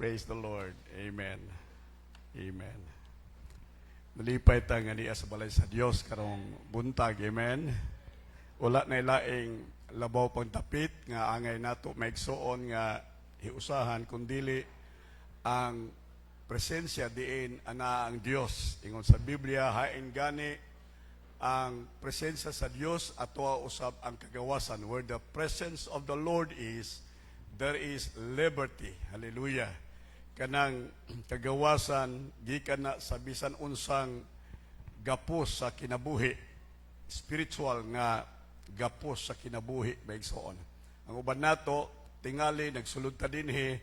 Praise the Lord. Amen. Amen. Nalipay ta nga niya sa balay sa Dios karong buntag. Amen. Wala na ilaing labaw pang tapit nga angay nato maigsuon nga hiusahan kundili ang presensya diin ana ang Dios. Ingon sa Biblia, hain gani ang presensya sa Dios ato usab ang kagawasan. Where the presence of the Lord is, there is liberty. Hallelujah. Kanang kagawasan gikan na sa bisan unsang gapos sa kinabuhi, spiritual nga gapos sa kinabuhi maigsoon. Ang uban nato tingali nagsulod ta dinhi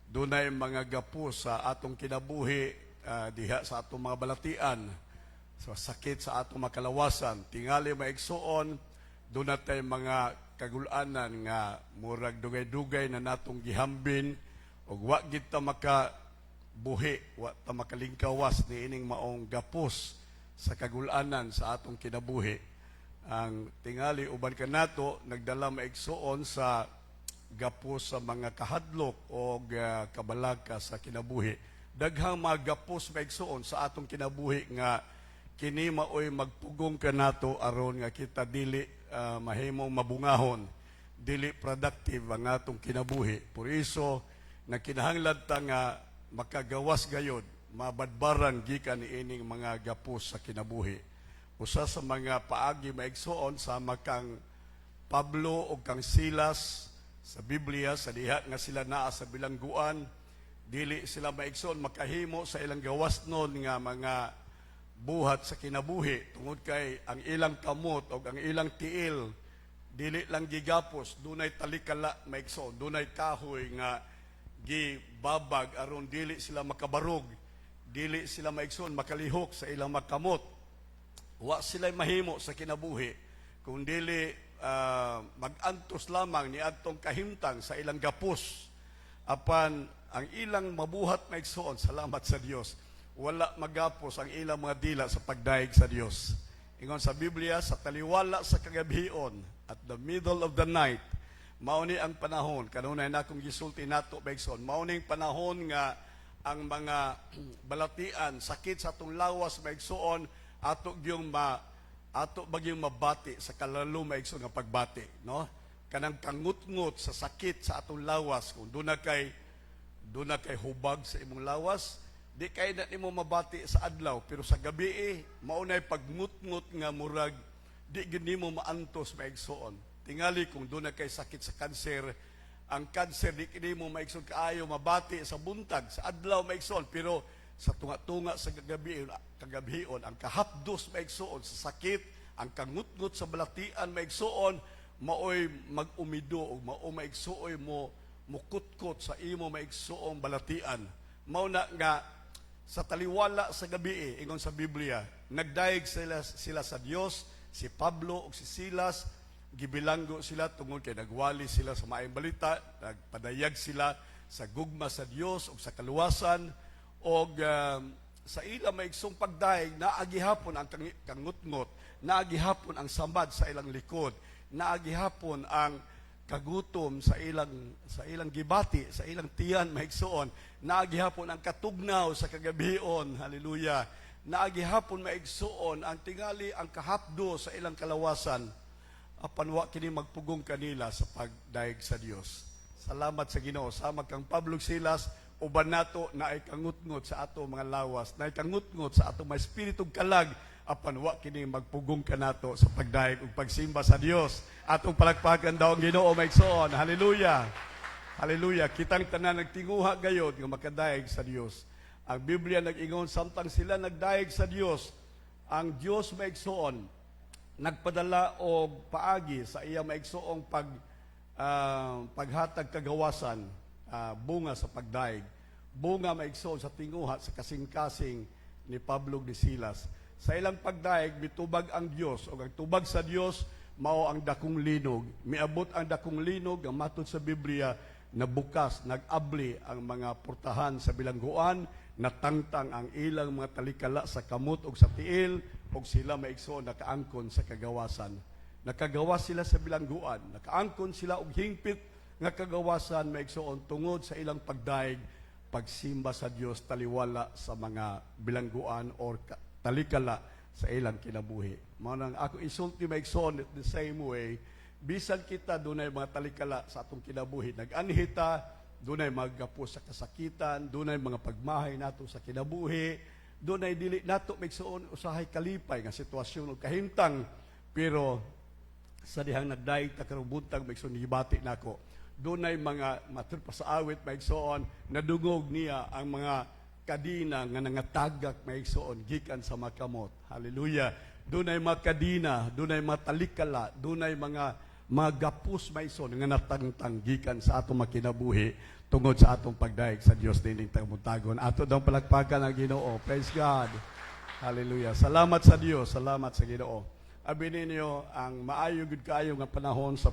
dunay mga gapos sa atong kinabuhi diha sa atong mga balatian, sa sakit sa atong makalawasan. Tingali maigsoon dunay tay mga kagulanan nga murag dugay-dugay na natong gihambin ug wa gid ta makabuhi, wa ta makalingkawas niining maong gapos sa kagulanan sa atong kinabuhi. Ang tingali uban kanato nagdala maigsuon sa gapos sa mga kahadlok o kabalaka sa kinabuhi. Daghang mga gapos maigsuon sa atong kinabuhi nga kini maoy magpugong kanato aron nga kita dili mahimong mabungahon, dili productive ang atong kinabuhi. Por iso nagkinahanglan ta nga makagawas gayod, mabadbaran gikan niining mga gapos sa kinabuhi. Usa sa mga paagi maigsuon sama kang Pablo o kang Silas sa Biblia, sa diha nga sila naa sa bilangguan, dili sila maigsuon makahimo sa ilang gawasnon nga mga buhat sa kinabuhi tungod kay ang ilang kamot o ang ilang tiil dili lang gigapos, dunay talikala maigsuon, dunay kahoy nga gibabag aron dili sila makabarog, dili sila maigsoon makalihok sa ilang makamot. Wa sila mahimo sa kinabuhi kung dili magantos lamang ni adtong kahimtang sa ilang gapos. Apan ang ilang mabuhat maigsoon, salamat sa Dios, wala magapos ang ilang mga dila sa pagdaig sa Dios. Ingon sa Biblia, sa taliwala sa kagabion, at the middle of the night, mauni ang panahon, kanunay na kung gisulti nato maigsoon, mauni ang panahon nga ang mga balatian, sakit sa atong lawas maigsoon, ato bagyong mabati sa kalalo maigsoon nga pagbati, no? Kanang kangut-ngut sa sakit sa atong lawas, kung doon na kay hubag sa imong lawas, di kay na nimo mabati sa adlaw, pero sa gabi maunay pagngut-ngut nga murag di gid nimo maantos maigsoon. Tingali kung doon na kay sakit sa kanser, ang kanser di kini mo maigsoon kaayo mabati sa buntag, sa adlaw maigsoon, pero sa tunga-tunga sa kagabion, ang kahapdos maigsoon sa sakit, ang kangut-ngut sa balatian maigsoon, maoy mag-umido o mao maigsuoy mo mukutkot sa imo maigsuong balatian. Mao na nga sa taliwala sa gabi, ingon sa Biblia, nagdaig sila sa Dios, si Pablo o si Silas, gibilanggo sila tungod kay nagwali sila sa maayong balita, nagpadayag sila sa gugma sa Dios o sa kaluwasan, o sa ila maigsong pagdaig, naagihapon ang kangut-ngut, naagihapon ang samad sa ilang likod, naagihapon ang kagutom sa ilang gibati, sa ilang tiyan maigsoon, naagihapon ang katugnaw sa kagabion, haleluya, naagihapon maigsoon ang tingali ang kahapdo sa ilang kalawasan, apan wa kini magpugong kanila sa pagdaig sa Dios. Salamat sa Ginoo. Sama kang Pablo Silas, uban nato na ay kangut-ngut sa ato mga lawas, na ay kangut-ngut sa ato mga espiritong kalag, apan wa kini magpugong kanato sa pagdaig ug pagsimba sa Dios. Atong palakpakan daw ang Ginoo maigsoon. Hallelujah. Hallelujah. Kitang tanan nagtinguha gayod nga makadaig sa Dios. Ang Biblia nag-ingon samtang sila nagdaig sa Dios, ang Dios maigsoon nagpadala og paagi sa iya maigsoong paghatag kagawasan, bunga sa pagdaig. Bunga maigsoon sa tinguha sa kasing-kasing ni Pablo ni Silas. Sa ilang pagdaig, mitubag ang Dios, o ang tubag sa Dios, mao ang dakong linog. Miabot ang dakong linog, ang matod sa Biblia, na bukas, nag-abli ang mga portahan sa bilangguan, natangtang ang ilang mga talikala sa kamot o sa tiil, o sila maigsoon nakaangkon sa kagawasan. Nakagawas sila sa bilangguan, nakaangkon sila og hingpit nga kagawasan maigsoon tungod sa ilang pagdaig pagsimba sa Dios taliwala sa mga bilangguan or talikala sa ilang kinabuhi. Mao nang ako isulti maigsoon the same way, bisan kita dunay mga talikala sa atong kinabuhi, nag-anhita, dunay magapos sa kasakitan, dunay mga pagmahay nato sa kinabuhi, dunay dili nato maigsoon usahay kalipay nga sitwasyon o kahimtang, pero sa dihang nagdaig ta karong buntag maigsoon gibati nako, dunay mga matur pa sa awit maigsoon nadungog niya ang mga kadina nga nangatagak maigsoon gikan sa makamot. Hallelujah. Dunay mga kadina, dunay mga talikala, dunay mga gapus maigsoon nga natangtang gikan sa atong makinabuhi tungod sa atong pagdaig sa Dios dining tagmuntagon. Ato daw palakpakan ang Ginoo. Praise God. Hallelujah. Salamat sa Dios, salamat sa Ginoo. Abi ninyo ang maayo gud kaayo nga panahon sa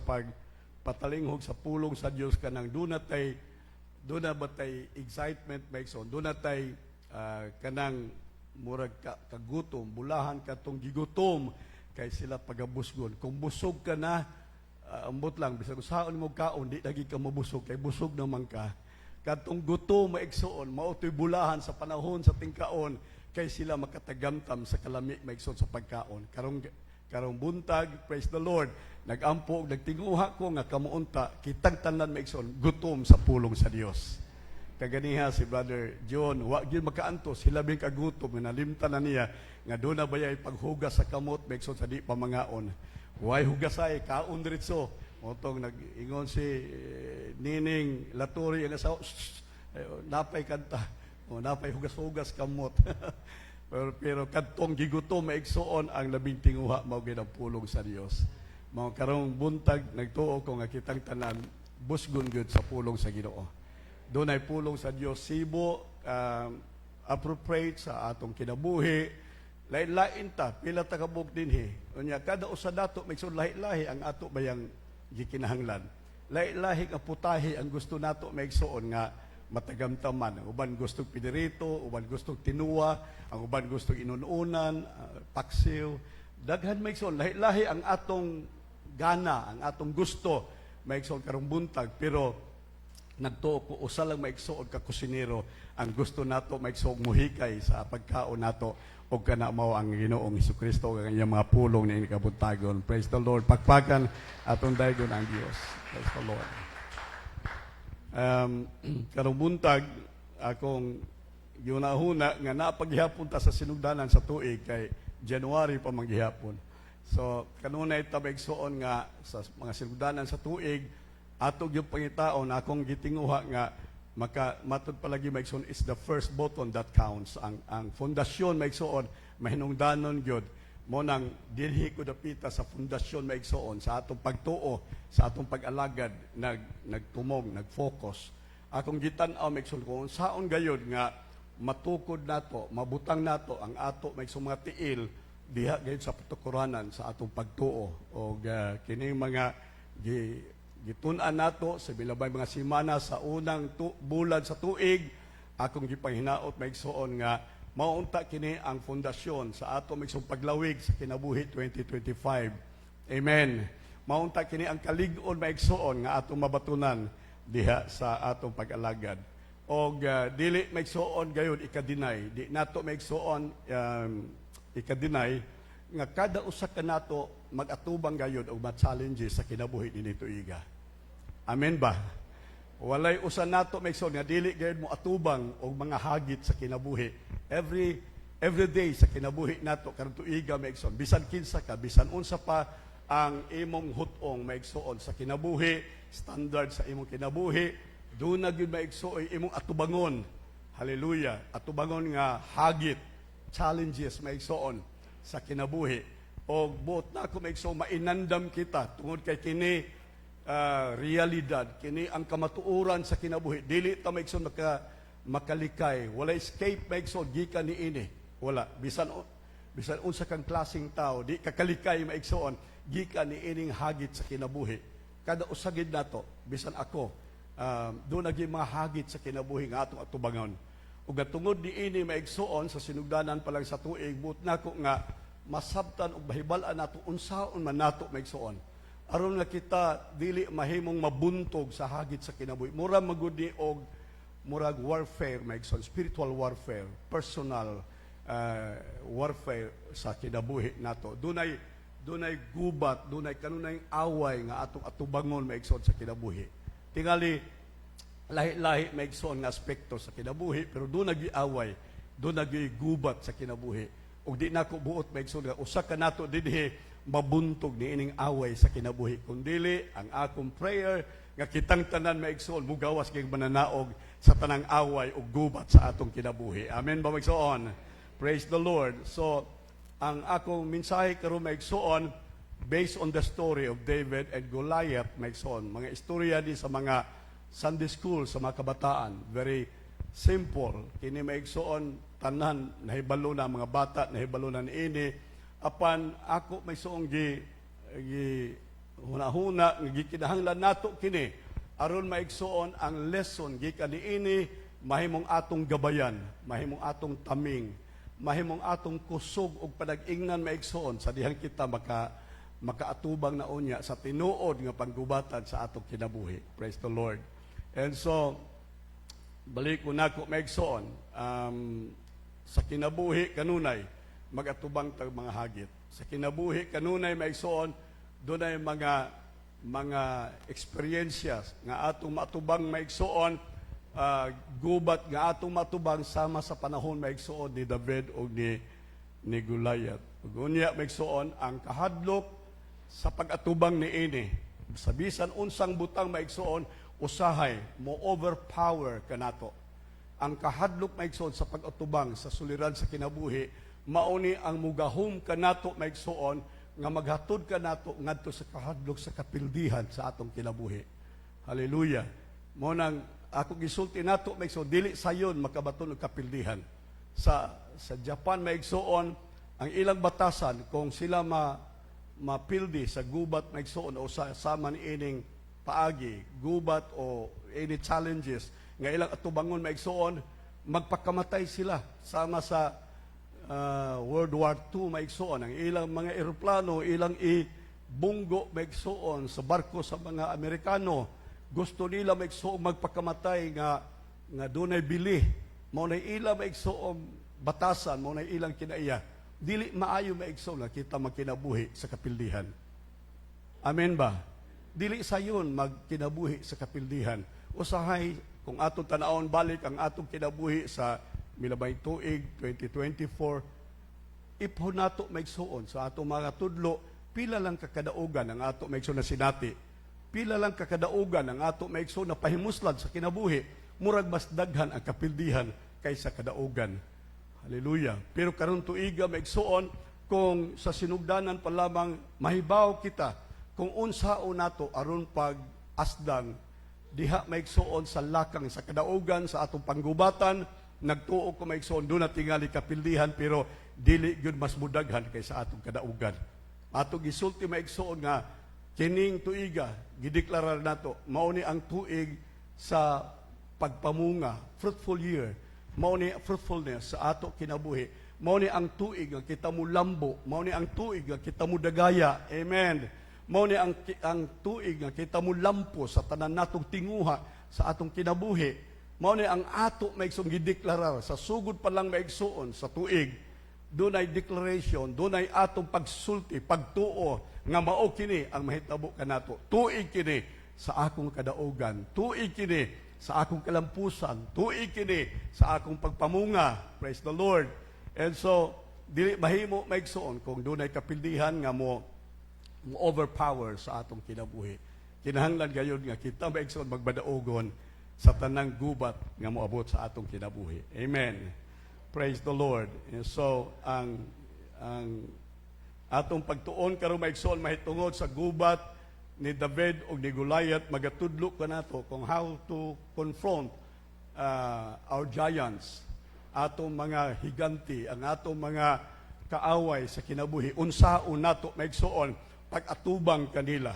patalinghog sa pulong sa Dios kanang duna batay excitement maigsoon, duna tay kanang murag kagutom, bulahan katong gigutom kay sila pagabusgon. Kung busog ka na, ambot lang bisag usaon mo kaon di lagi ka mabusog kay busog naman ka. Katong gutom maigsoon, mao toy bulahan sa panahon sa tingkaon kay sila makatagamtam sa kalami maigsoon sa pagkaon. Karong buntag, praise the Lord, nagampo, nagtinguha ko nga kamuunta, kitang tanan maigsoon, gutom sa pulong sa Dios. Kaganiha si Brother John, wa gyud makaantos, hilabing kagutom, nga nalimtan na niya, nga doon na bayay paghugas sa kamot, maigsoon sa di pamangaon. Huwag hugasay, kaon diritso. Motong nag-ingon si Nining Laturi, ang asawa, napay kanta, napay hugas-hugas kamot. Pero kadtong gigutom maigsoon ang labing tinguha mao gyud ang pulong sa Dios. Mao karong buntag nagtuo ko nga kitang tanan busgon gyud sa pulong sa Ginoo. Dunay pulong sa Dios sibo appropriate sa atong kinabuhi. Lain-lain ta pila ta kabuk dinhi. Unya kada usa dato maigsoon lahi-lahi ang ato bayang gikinahanglan. Lahi-lahi ang putahe ang gusto nato maigsoon nga matagamtaman. Ang uban gustong pinirito, uban gustong tinuwa, ang uban gustong inununan, paksiw. Daghan maigsoon, lahi-lahi ang atong gana, ang atong gusto maigsoon karong buntag, pero nagtuo ko usa lang maigsoon ka kusinero ang gusto nato maigsoon muhikay sa pagkaon nato o kana mao ang Ginoong Hesukristo ang iyang mga pulong ni kabuntagon. Praise the Lord. Pakpakan atong daygon ang Dios. Praise the Lord. Karong buntag akong yunahuna nga napaghihapon ta sa sinugdanan sa tuig kay January pa manggihapon. So kanunay ta maigsoon nga sa mga sinugdanan sa tuig atog yung pangitaon akong gitinguha nga matod palagi maigsoon is the first button that counts. Ang fondasyon maigsoon mahinungdanon gyud mo nang dinhi ko dapita sa fondasyon maigsoon sa atong pagtuo, sa atong pag-alagad, nagtumong, nag-focus. Akong gitan-aw maigsoon kung saon gayud nga matukod nato, mabutang nato ang ato maigsoon mga tiil diha gayud sa patukuranan sa atong pagtuo o kini mga gitun-an nato sa bilabay mga semana sa unang bulan sa tuig. Akong gipanginaot maigsoon nga maunta kini ang fondasyon sa ato maigsoong paglawig sa kinabuhi 2025. Amen. Maunta kini ang kalig-on maigsoon nga atong mabatunan diha sa atong pag-alagad. Og dili maigsoon gayud ikadinay. Di nato maigsoon ikadinay nga kada usa ka nato mag-atubang gayud og ma-challenges sa kinabuhi dinhi tuiga. Amen ba? Walay usa nato maigsoon nga dili gayud mo atubang og mga hagit sa kinabuhi. Every day sa kinabuhi nato karon tuiga maigsoon, bisan kinsa ka, bisan unsa pa ang imong hutong maigsoon sa kinabuhi, standard sa imong kinabuhi, doon na gyud maigsoon imong atubangon. Hallelujah. Atubangon nga hagit, challenges maigsoon sa kinabuhi. O buot na ako maigsoon mainandam kita tungod kay kini realidad, kini ang kamatuoran sa kinabuhi. Dili ta maigsoon makalikay, wala escape maigsoon gikan niini. Wala bisan unsa kang klaseng tao di kakalikay maigsoon gikan niining hagit sa kinabuhi. Kada usagid nato bisan ako do naging mga hagit sa kinabuhi nga atong atubangon. Ug tungod niini maigsoon sa sinugdanan pa lang sa tuig buot nako nga masabtan og bahibal-an nato unsaon man nato maigsoon. Aron nga kita dili mahimong mabuntog sa hagit sa kinabuhi. Mura magud ni og murag warfare, maigsoon, spiritual warfare, personal warfare sa kinabuhi nato. Dunay gubat, dunay kanunay away nga atong atubangon maigsoon sa kinabuhi. Tingali lahi-lahi maigsoon nga aspekto sa kinabuhi, pero doon nag-iaway, doon nag-gubat sa kinabuhi. Ug di nako buot maigsoon nga usa ka nato dinhi mabuntog ni ining away sa kinabuhi. Kundili ang akong prayer nga kitang tanan maigsoon mugawas kay mananaog sa tanang away ug gubat sa atong kinabuhi. Amen ba maigsoon? Praise the Lord. So ang akong mensahe karon maigsoon based on the story of David and Goliath maigsoon. Mga istorya di sa mga Sunday school sa mga kabataan. Very simple. Kini maigsoon tanan nahibalo na mga bata nahibalo na niini apan ako maigsoon gi huna-huna nga gikinahanglan nato kini aron maigsoon ang lesson gikan niini mahimong atong gabayan, mahimong atong taming, mahimong atong kusog ug panag-ingnan maigsoon sa dihan kita makaatubang na unya sa tinuod nga panggubatan sa atong kinabuhi. Praise the Lord. And so balik ko nako maigsoon sa kinabuhi kanunay magatubang tag mga hagit. Sa kinabuhi kanunay maigsoon dunay mga experiences nga atong matubang maigsoon, gubat nga atong matubang sama sa panahon maigsoon ni David o ni Goliath. Ug unya maigsoon ang kahadlok sa pag-atubang niini. Sa bisan unsang butang maigsoon, usahay mo overpower kanato. Ang kahadlok maigsoon sa pag-atubang sa suliran sa kinabuhi, mauni ang mugahom kanato maigsoon nga maghatod ka nato ngadto sa kahadlok sa kapildihan sa atong kinabuhi. Hallelujah. Mo nang ako gisulti nato maigsoon dili sayon makabaton og kapildihan. Sa Japan maigsoon ang ilang batasan kung sila mapildi sa gubat maigsoon o sa sama niining paagi, gubat o any challenges nga ilang atubangon maigsoon, magpakamatay sila sama sa World War II maigsoon ang ilang mga eroplano ilang ibunggo maigsoon sa barko sa mga Amerikano gusto nila maigsoon magpakamatay nga dunay bili mao nay ila maigsoon batasan mao nay ilang kinaiya dili maayo maigsoon nga kita magkinabuhi sa kapildihan. Amen ba? Dili sayon magkinabuhi sa kapildihan. Usahay kung atong tan-awon balik ang atong kinabuhi sa milabay tuig 2024 ipon nato maigsuon sa atong mga tudlo pila lang kakadaugan ang ato maigsuon na sinati, pila lang kakadaugan ang ato maigsuon na pahimuslan sa kinabuhi, murag mas daghan ang kapildihan kaysa kadaugan. Hallelujah. Pero karon tuiga maigsuon kung sa sinugdanan pa lamang mahibaw kita kung unsaon nato aron pag asdang diha maigsuon sa lakang sa kadaugan sa atong panggubatan. Nagtuo ko maigsoon doon na tingali kapildihan pero dili gyud mas mudaghan kaysa atong kadaugan. Atong gisulti maigsoon nga kining tuiga gideklarar nato mao ni ang tuig sa pagpamunga, fruitful year. Mao ni fruitfulness sa ato kinabuhi. Mao ni ang tuig nga kita mo lambo, mao ni ang tuig nga kita mo dagaya. Amen. Mao ni ang tuig nga kita mo lampo sa tanan natong tinguha sa atong kinabuhi. Mao ni ang ato maigsoon gideklarar sa sugod pa lang maigsoon sa tuig. Dunay declaration, dunay atong pagsulti, pagtuo nga mao kini ang mahitabo kanato. Tuig kini sa akong kadaugan, tuig kini sa akong kalampusan, tuig kini sa akong pagpamunga. Praise the Lord. And so dili mahimo maigsoon kung dunay kapildihan nga mo overpower sa atong kinabuhi. Kinahanglan gayud nga kita maigsoon magbadaogon sa tanang gubat nga moabot sa atong kinabuhi. Amen. Praise the Lord. And so ang atong pagtuon karon maigsoon mahitungod sa gubat ni David ug ni Goliath, magatudlo kanato kung how to confront our giants, atong mga higanti, ang atong mga kaaway sa kinabuhi. Unsaon nato maigsoon pag-atubang kanila.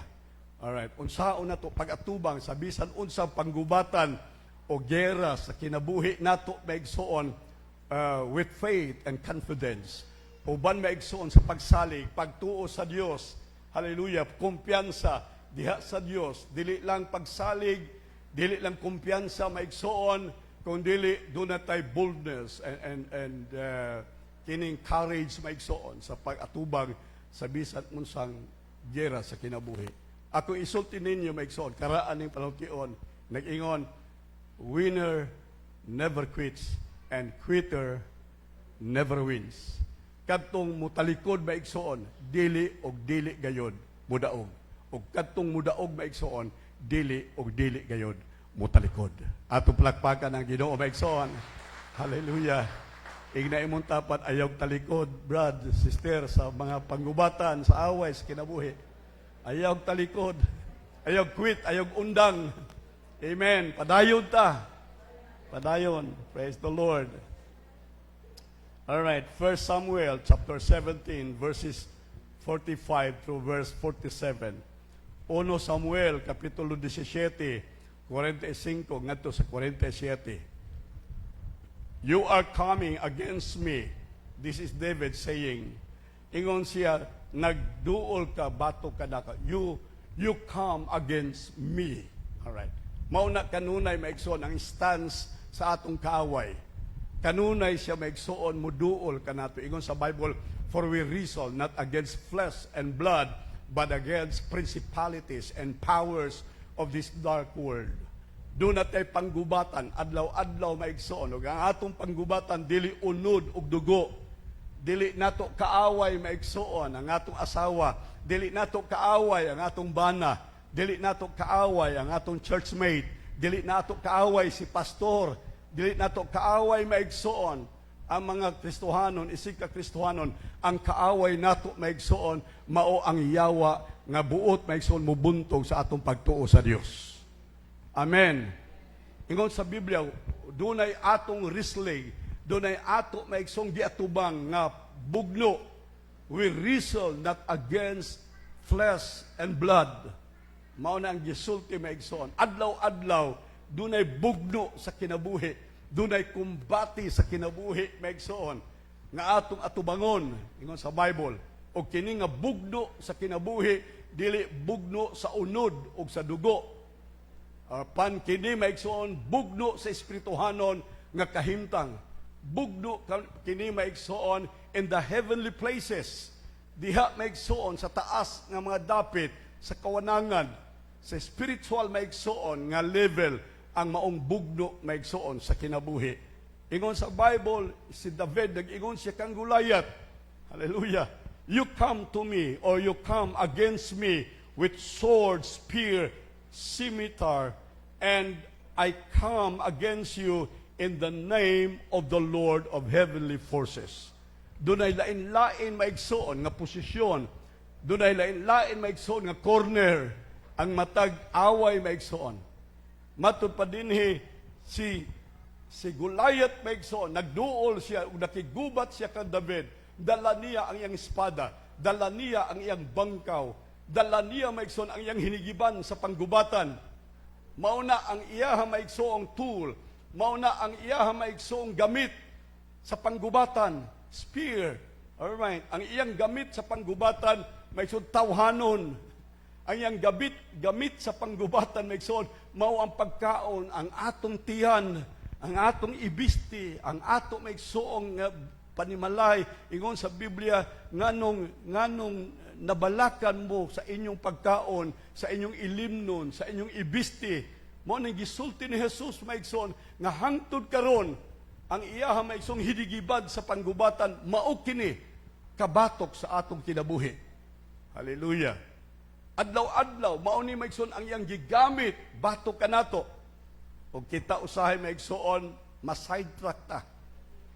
Alright, unsaon nato pag-atubang sa bisan unsang panggubatan o gera sa kinabuhi nato maigsoon with faith and confidence. Uban maigsoon sa pagsalig, pagtuo sa Dios. Hallelujah, kumpiyansa diha sa Dios. Dili lang pagsalig, dili lang kumpiyansa maigsoon kung dili doon na tayo boldness and kining courage maigsoon sa pag-atubang sa bisan unsang gera sa kinabuhi. Ako isulti ninyo maigsoon, karaan ning panultion, nag-ingon, winner never quits and quitter never wins. Kadtong mutalikod maigsoon, dili og dili gayod mudaog. Og kadtong mudaog maigsoon, dili og dili gayod mutalikod. Ato palakpakan ang Ginoo maigsoon. Hallelujah. Igna imong tapat ayaw talikod, brad, sister, sa mga panggubatan, sa away, sa kinabuhi. Ayaw talikod, ayaw quit, ayaw undang. Amen. Padayon ta. Padayon. Praise the Lord. All right, 1 Samuel chapter 17, verses 45 through verse 47. 1 Samuel, kapitulo 17, 45 ngadto sa 47. You are coming against me. This is David saying. Ingon siya, nagduol ka, bato ka na ka. You come against me. Alright. Mauna kanunay maigsoon ang stance sa atong kaaway. Kanunay siya maigsoon, muduol ka nato. Ingon sa Bible, for we wrestle not against flesh and blood, but against principalities and powers of this dark world. Doon natin panggubatan, adlaw-adlaw maigsoon. Ug ang atong panggubatan, dili unod ug dugo. Dili nato kaaway maigsoon ang atong asawa. Dili nato kaaway ang atong bana. Dili nato kaaway ang atong churchmate. Dili nato kaaway si pastor. Dili nato kaaway maigsoon ang mga Kristohanon, isig ka Kristohanon. Ang kaaway nato maigsoon, mao ang yawa nga buot maigsoon mubuntog sa atong pagtuo sa Dios. Amen. Ingon sa Biblia, dunay atong wrestling, dunay ato maigsong giatubang nga bugno. We wrestle not against flesh and blood. Mao na ang gisulti maigsoon. Adlaw-adlaw, dunay bugno sa kinabuhi, dunay kumbati sa kinabuhi maigsoon nga atong atubangon. Ingon sa Bible, o kini nga bugno sa kinabuhi, dili bugno sa unod o sa dugo. Pan kini maigsoon bugno sa espirituhanon nga kahimtang. Bugno kini maigsoon in the heavenly places. Diha maigsoon sa taas nga mga dapit sa kawanangan. Sa spiritual maigsoon nga level ang maong bugno maigsoon sa kinabuhi. Ingon sa Bible, si David nag-ingon siya kang Goliath. Hallelujah. You come to me or you come against me with sword, spear, scimitar, and I come against you in the name of the Lord of heavenly forces. Dunay lain-lain maigsoon nga posisyon, dunay lain-lain maigsoon nga corner, ang matag away maigsoon. Matud pa dinhi si Goliath maigsoon, nagduol siya ug nakigubat siya kang David. Dala niya ang iyang espada, dala niya ang iyang bangkaw, dala niya maigsoon ang iyang hinigiban sa panggubatan. Mauna ang iyaha maigsoong tool, mauna ang iyaha maigsoong gamit sa panggubatan, spear. Alright, ang iyang gamit sa panggubatan maigsoon tawhanon. Ang iyang gamit sa panggubatan maigsoon mao ang pagkaon, ang atong tiyan, ang atong ibisti, ang ato maigsoong panimalay. Ingon sa Biblia, nganong nabalakan mo sa inyong pagkaon, sa inyong ilimnon, sa inyong ibisti. Mo nang gisulti ni Jesus maigsoon nga hangtod karon ang iyaha maigsoong hidigibad sa panggubatan mao kini kabatok sa atong kinabuhi. Hallelujah. Adlaw-adlaw mao ni maigsoon ang iyang gigamit batok kanato. Og kita usahay maigsoon ma-sidetrack ta.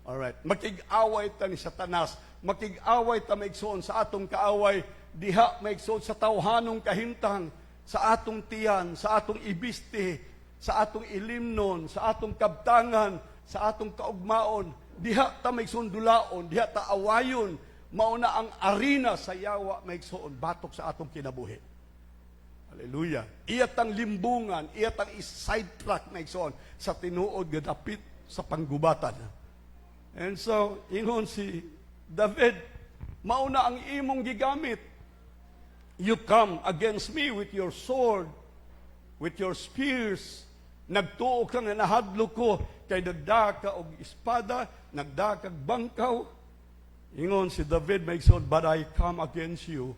Alright, makig-away ta ni Satanas, makig-away ta maigsoon sa atong kaaway, diha maigsoon sa tawhanong kahimtang, sa atong tiyan, sa atong ibisti, sa atong ilimnon, sa atong kabtangan, sa atong kaugmaon, diha ta maigsoon dulaon, diha ta awayon, mauna ang arena sa yawa maigsoon batok sa atong kinabuhi. Hallelujah. Iyatang limbungan, iyatang sidetrack maigsoon sa tinuod nga dapit sa panggubatan. And so, ingon si David, mauna ang imong gigamit. You come against me with your sword, with your spears. Nagtuo ka nga nahadlo ko, kay nagdaka og espada, nagdaka og bangkaw. Ingon si David maigsoon, but I come against you.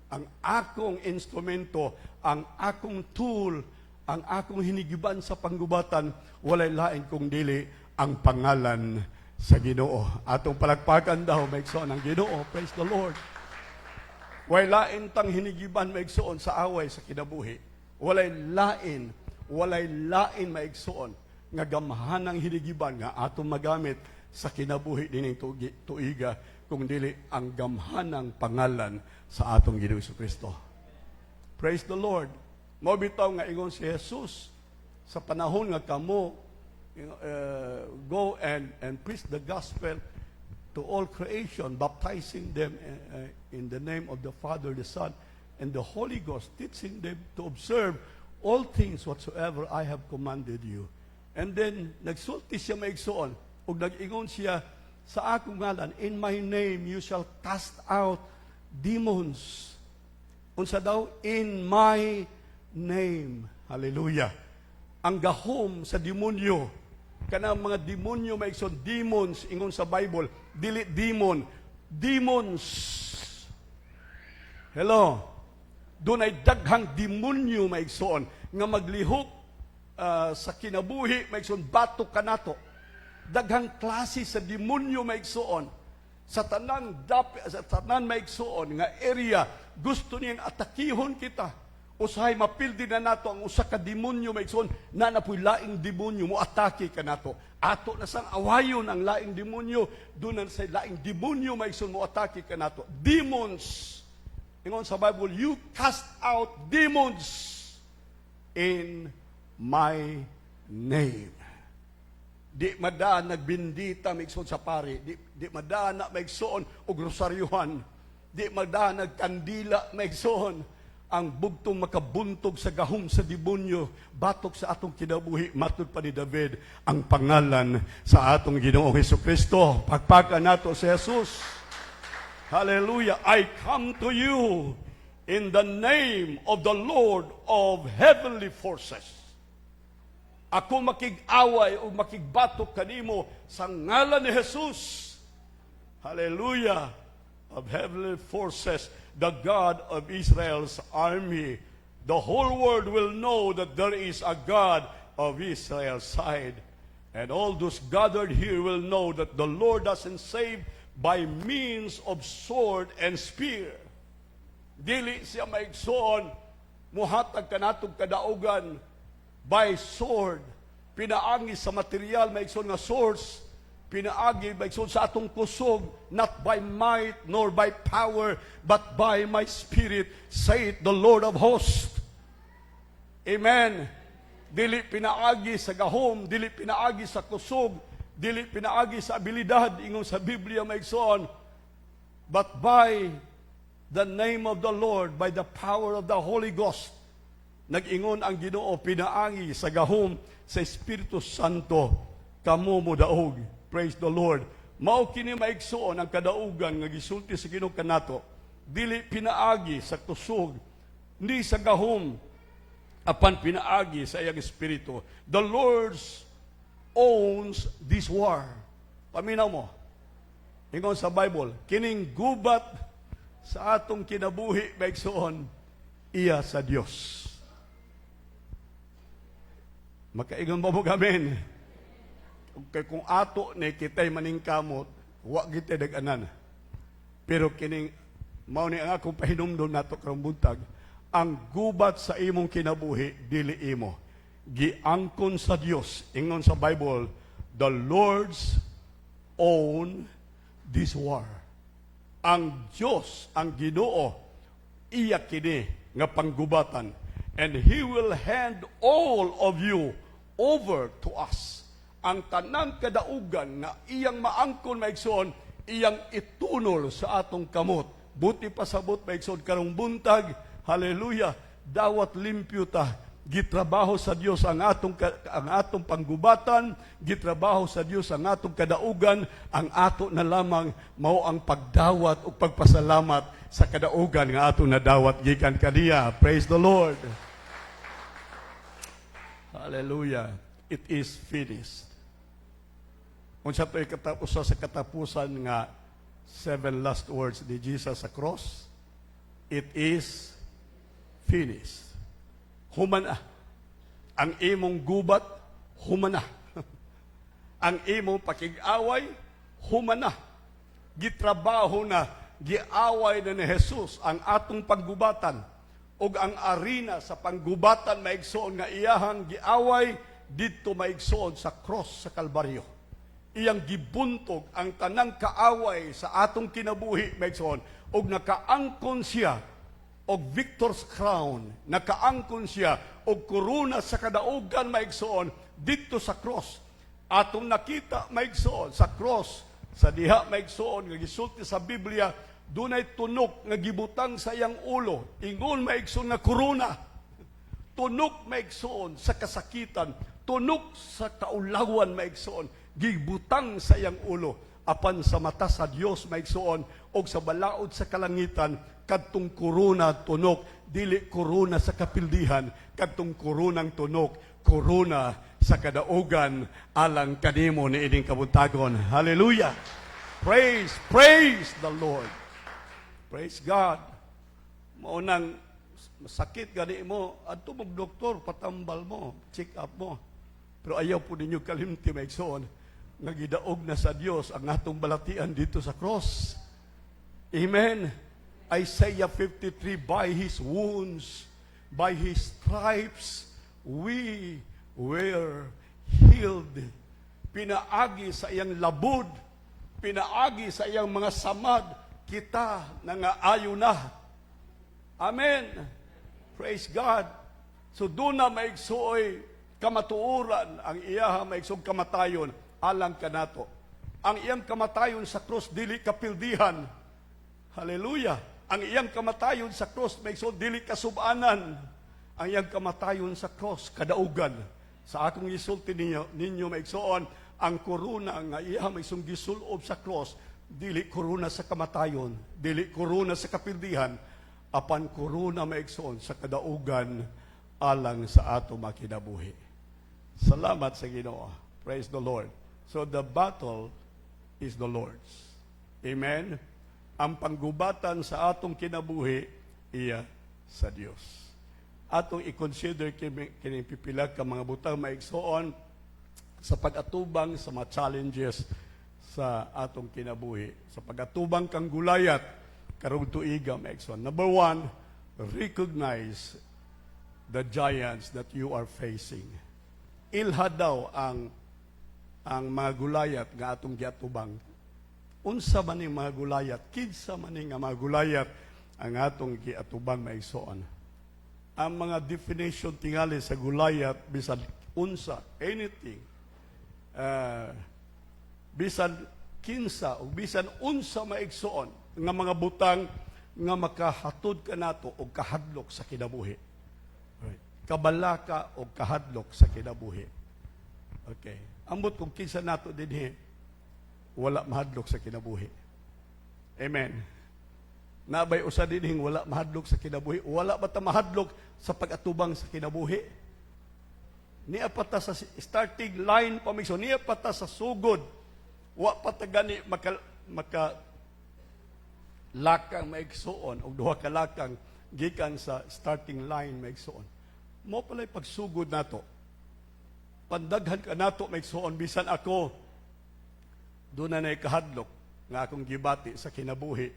Ang akong instrumento, ang akong tool, ang akong hinigiban sa panggubatan, walay lain kung dili ang pangalan sa Ginoo. Atong palakpakan daw, maigsoon ang Ginoo. Praise the Lord. Walay lain tang hinigiban maigsoon sa away sa kinabuhi. Walay lain maigsoon nga gamhanang hinigiban nga atong magamit sa kinabuhi dining tuiga kung dili ang gamhanang pangalan sa atong Ginoo Kristo. Praise the Lord. Mao bitaw nga ingon si Jesus sa panahon nga kamo go and preach the gospel to all creation, baptizing them in the name of the Father, the Son, and the Holy Ghost, teaching them to observe all things whatsoever I have commanded you. And then nagsulti siya maigsoon ug nag-ingon siya sa akong ngalan, in my name you shall cast out demons. Unsa daw? In my name. Hallelujah. Ang gahom sa demonyo, kanang mga demonyo maigsoon, demons, ingon sa Bible, dili demon, demons. Hello. Doon ay daghang demonyo maigsoon nga maglihok sa kinabuhi maigsoon batok kanato. Daghang klase sa demonyo maigsoon sa tanan maigsoon nga area gusto niyang atakihon kita. Usahay mapildi na nato ang usa ka demonyo maigsoon na napoy laing demonyo mo atake kanato. Ato na sang awayon ang laing demonyo, doon sa laing demonyo maigsoon mo atake kanato. Demons. Ingon sa Bible, you cast out demons in my name. Di madaan nagbindita maigsoon sa pari. Di madaan na maigsoon og rosaryuhan. Di madaan nagkandila maigsoon. Ang bugtong makabuntog sa gahom sa demonyo, batok sa atong kinabuhi, matud pa ni David, ang pangalan sa atong Ginoong Hesukristo. Pagpakan nato si Jesus. Hallelujah. I come to you in the name of the Lord of heavenly forces. Ako makig-away o makigbatok kanimo sa ngalan ni Jesus. Hallelujah. Of heavenly forces, the God of Israel's army. The whole world will know that there is a God of Israel's side. And all those gathered here will know that the Lord doesn't save by means of sword and spear. Dili siya maigsoon, muhatag kanatog kadaugan by sword. Pinaagi sa material, maigsoon nga source. Pinaagi, maigsoon sa atong kusog, not by might nor by power, but by my spirit, saith the Lord of hosts. Amen. Dili pinaagi sa gahom, dili pinaagi sa kusog, dili pinaagi sa abilidad, ingon sa Biblia maigsoon, but by the name of the Lord, by the power of the Holy Ghost. Nag-ingon ang Ginoo, pinaagi sa gahom sa Espiritu Santo, kamo mo daog. Praise the Lord. Mao kini maigsoon ang kadaugan nga gisulti sa Ginoo kanato. Dili pinaagi sa kusog, ni sa gahom, apan pinaagi sa iyang espiritu. The Lord owns this war. Paminaw mo. Ingon sa Bible, kining gubat sa atong kinabuhi maigsoon, iya sa Dios. Makaingon mo mo gamin. Kaya kung ato ni kita'y maningkamot, wa kita dag-anan. Pero kining, mao ni ang akong pahinumdon nato karong buntag, ang gubat sa imong kinabuhi, dili imo. Giangkon sa Dios, ingon sa Bible, the Lord's own this war. Ang Diyos, ang Ginoo, iya kini nga panggubatan. And He will hand all of you over to us. Ang tanang kadaugan na iyang maangkon maigsoon, iyang itunol sa atong kamot. Buti pasabot maigsoon karong buntag, hallelujah, dawat limpyo ta. Gitrabaho sa Dios ang atong panggubatan, gitrabaho sa Dios ang atong kadaugan, ang ato na lamang mao ang pagdawat o pagpasalamat sa kadaugan nga ato nadawat gikan kaniya. Praise the Lord. Hallelujah. It is finished. Unsa to'y usa sa katapusan nga 7 last words ni Jesus sa cross? It is finished. Human na. Ang imong gubat, human na. Ang imong pakig-away, human na. Gitrabaho na, giaway na ni Jesus ang atong panggubatan. Og ang arena sa panggubatan maigsoon nga iyahang giaway, dito maigsoon sa cross sa Kalbaryo. Iyang gibuntog ang tanang kaaway sa atong kinabuhi, maigsoon, og nakaangkon siya og victor's crown, nakaangkon siya og korona sa kadaugan, maigsoon, dito sa cross. Atong nakita, maigsoon, sa cross, sa diha, maigsoon, nga gisulti sa Biblia, dunay tunok nga gibutang sa iyang ulo, ingon maigsoon nga korona. Tunok, maigsoon, sa kasakitan, tunok sa kaulawan, maigsoon, gibutang sa iyang ulo, apan sa mata sa Dios maigsoon og sa balaod sa kalangitan, kadtong korona tunok, dili korona sa kapildihan, kadtong koronang tunok, korona sa kadaugan alang kanimo ni ining kabuntagon. Hallelujah! Praise the Lord! Praise God! Maunang sakit gani mo, adto mong doktor, patambal mo, check up mo. Pero ayaw po ninyo kalimti maigsoon, nagidaog na sa Dios ang atong balatian dito sa cross. Amen. Isaiah 53, by His wounds, by His stripes, we were healed. Pinaagi sa iyang labod, pinaagi sa iyang mga samad, kita nangaayo na. Amen. Praise God. So doon na maigsuoy kamatuoran ang iyaha maigsog kamatayon alang kanato. Ang iyang kamatayon sa krus dili kapildihan. Hallelujah. Ang iyang kamatayon sa krus maigsog dili kasubanan. Ang iyang kamatayon sa krus kadaugan. Sa akong gisulti ninyo maigsoon, ang korona nga iya maigsog gisulob sa krus dili korona sa kamatayon, dili korona sa kapildihan, apan korona maigsoon sa kadaugan alang sa ato makinabuhi. Salamat sa Ginoo. Praise the Lord. So the battle is the Lord's. Amen? Ang panggubatan sa atong kinabuhi, iya sa Dios. Atong i-consider kining pipila ka mga butang maigsoon sa pag-atubang sa mga challenges sa atong kinabuhi. Sa pag-atubang kang gulayat, karong tuiga maigsoon. Number 1, recognize the giants that you are facing. Ilha daw ang mga gulayat nga atong giatubang. Unsa man ning mga gulayat, kinsa man ning mga gulayat ang atong giatubang maigsoon. Ang mga definition tingali sa gulayat bisan unsa, anything, bisan kinsa o bisan unsa maigsoon nga mga butang nga makahatod kanato og kahadlok sa kinabuhi. Right. Kabalaka o kahadlok sa kinabuhi. Okay. Ambot kung kinsa nato dinhi wala mahadlok sa kinabuhi. Amen. Nabay usa dinhi wala mahadlok sa kinabuhi, wala ba ta mahadlok sa pag-atubang sa kinabuhi? Niya pata sa starting line pamigso, niya pata sa sugod. Wa pata gani maka lakang maigsoon og duha ka lakang gikan sa starting line maigsoon. Mo palay pagsugod nato. Pandaghan ka nato maigsoon bisan ako doon na kahadlok nga akong gibati sa kinabuhi.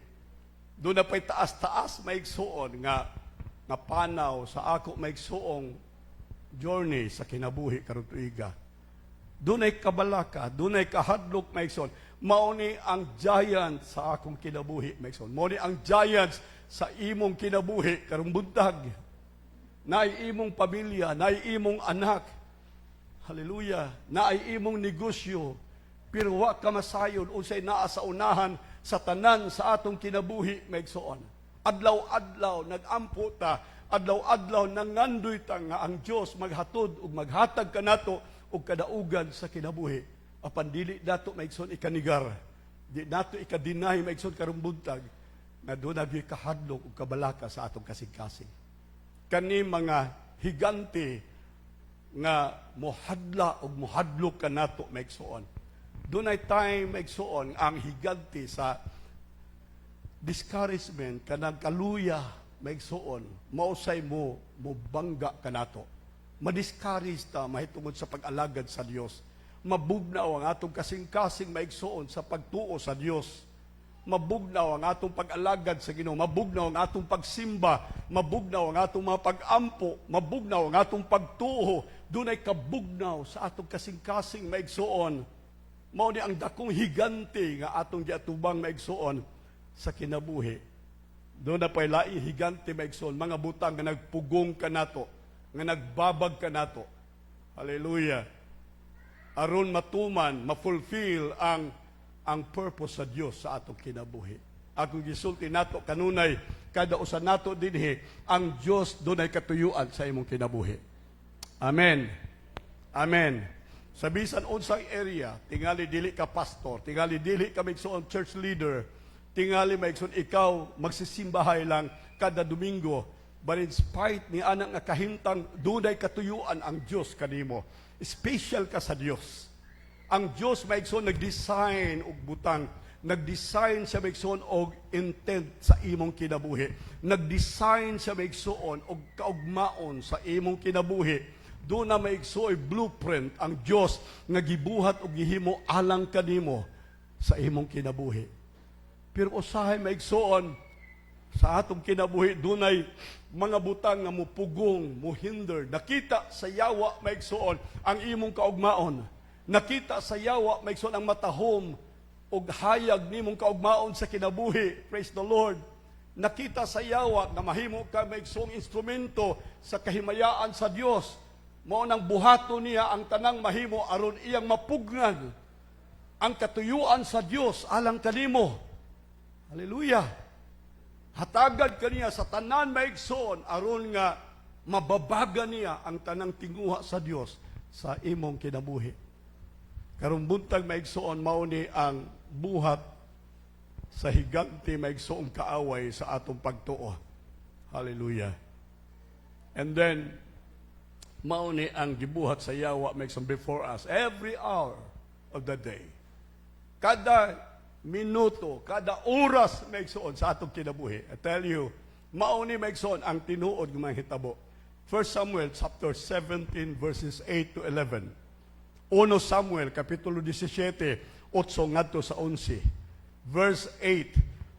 Doon na pa'y taas-taas maigsoon nga panaw sa ako maigsoong journey sa kinabuhi karong tuiga. Doon ay kabalaka, doon ay kahadlok maigsoon. Mao ni ang giant sa akong kinabuhi maigsoon. Mao ni ang giants sa imong kinabuhi karong buntag. Naay imong pamilya, naay imong anak. Hallelujah. Naay imong negosyo. Pero wa ka masayon unsay naa sa unahan sa tanan sa atong kinabuhi maigsoon. Adlaw-adlaw nagampo ta, adlaw-adlaw nangandoy ta nga ang Dios maghatod ug maghatag kanato og kadaugan sa kinabuhi. Apan dili dato maigsoon ikanigar. Di nato ikadinay maigsoon karong buntag nga doon na kahadlok ug kabalaka sa atong kasing-kasing. Kani mga higante nga mohadla ug mohadlok kanato maigsoon. Dunay time maigsuon ang higante sa discouragement kanang kaluya maigsuon mausay mo bangga kanato. Ma-discourage ta mahitungod sa pag-alagad sa Dios. Mabugnaw ang atong kasing-kasing maigsuon sa pagtuo sa Dios. Mabugnaw ang atong pag-alagad sa Ginoo, mabugnaw ang atong pagsimba, mabugnaw ang atong mga pag-ampo, mabugnaw ang atong pagtuo. Dunay kabugnaw sa atong kasing-kasing maigsuon. Mao ni ang dakong higante nga atong giatubang maigsuon sa kinabuhi. Doon na pa'y laing higante maigsoon, mga butang nga nagpugong kanato, nga nagbabag kanato. Hallelujah. Aron matuman, ma-fulfill ang purpose sa Dios sa atong kinabuhi. Akong gisulti nato kanunay kada usa nato dinhi ang Dios dunay katuyuan sa imong kinabuhi. Amen. Amen. Sa bisan unsang area, tingali dili ka pastor, tingali dili ka maigsoon church leader, tingali maigsoon ikaw magsisimbahay lang kada Domingo, but in spite ni anang nga kahimtang dunay katuyuan ang Dios kanimo. Special ka sa Dios. Ang Dios maigsoon nag-design og butang, nag-design siya maigsoon og intent sa imong kinabuhi. Nag-design siya maigsoon og kaugmaon sa imong kinabuhi. Doon na maigsoon blueprint ang Dios nga gibuhat og gihimo alang kanimo sa imong kinabuhi. Pero usahay maigsoon sa atong kinabuhi dunay mga butang nga mupugong, muhinder. Nakita sa yawa maigsoon ang imong kaugmaon. Nakita sa yawa maigsoon ang matahom og hayag nimong kaugmaon sa kinabuhi. Praise the Lord. Nakita sa yawa nga mahimo ka maigsoong instrumento sa kahimayaan sa Dios. Mao nang buhaton niya ang tanang mahimo aron iyang mapugnan ang katuyuan sa Dios alang kanimo. Hallelujah. Hatagad kaniya sa tanan maigsoon aron nga mababaga niya ang tanang tinguha sa Dios sa imong kinabuhi. Karong buntag maigsoon mao ni ang buhat sa higante maigsoong kaaway sa atong pagtuo. Hallelujah. And then mao ni ang gibuhat sa yawa maigsoon before us every hour of the day. Kada minuto, kada oras maigsoon sa atong kinabuhi. I tell you, mao ni maigsoon ang tinuod ng mga hitabo. 1 Samuel chapter 17 verses 8 to 11. 1 Samuel kapitulo 17, 8 ngadto sa 11. Verse 8,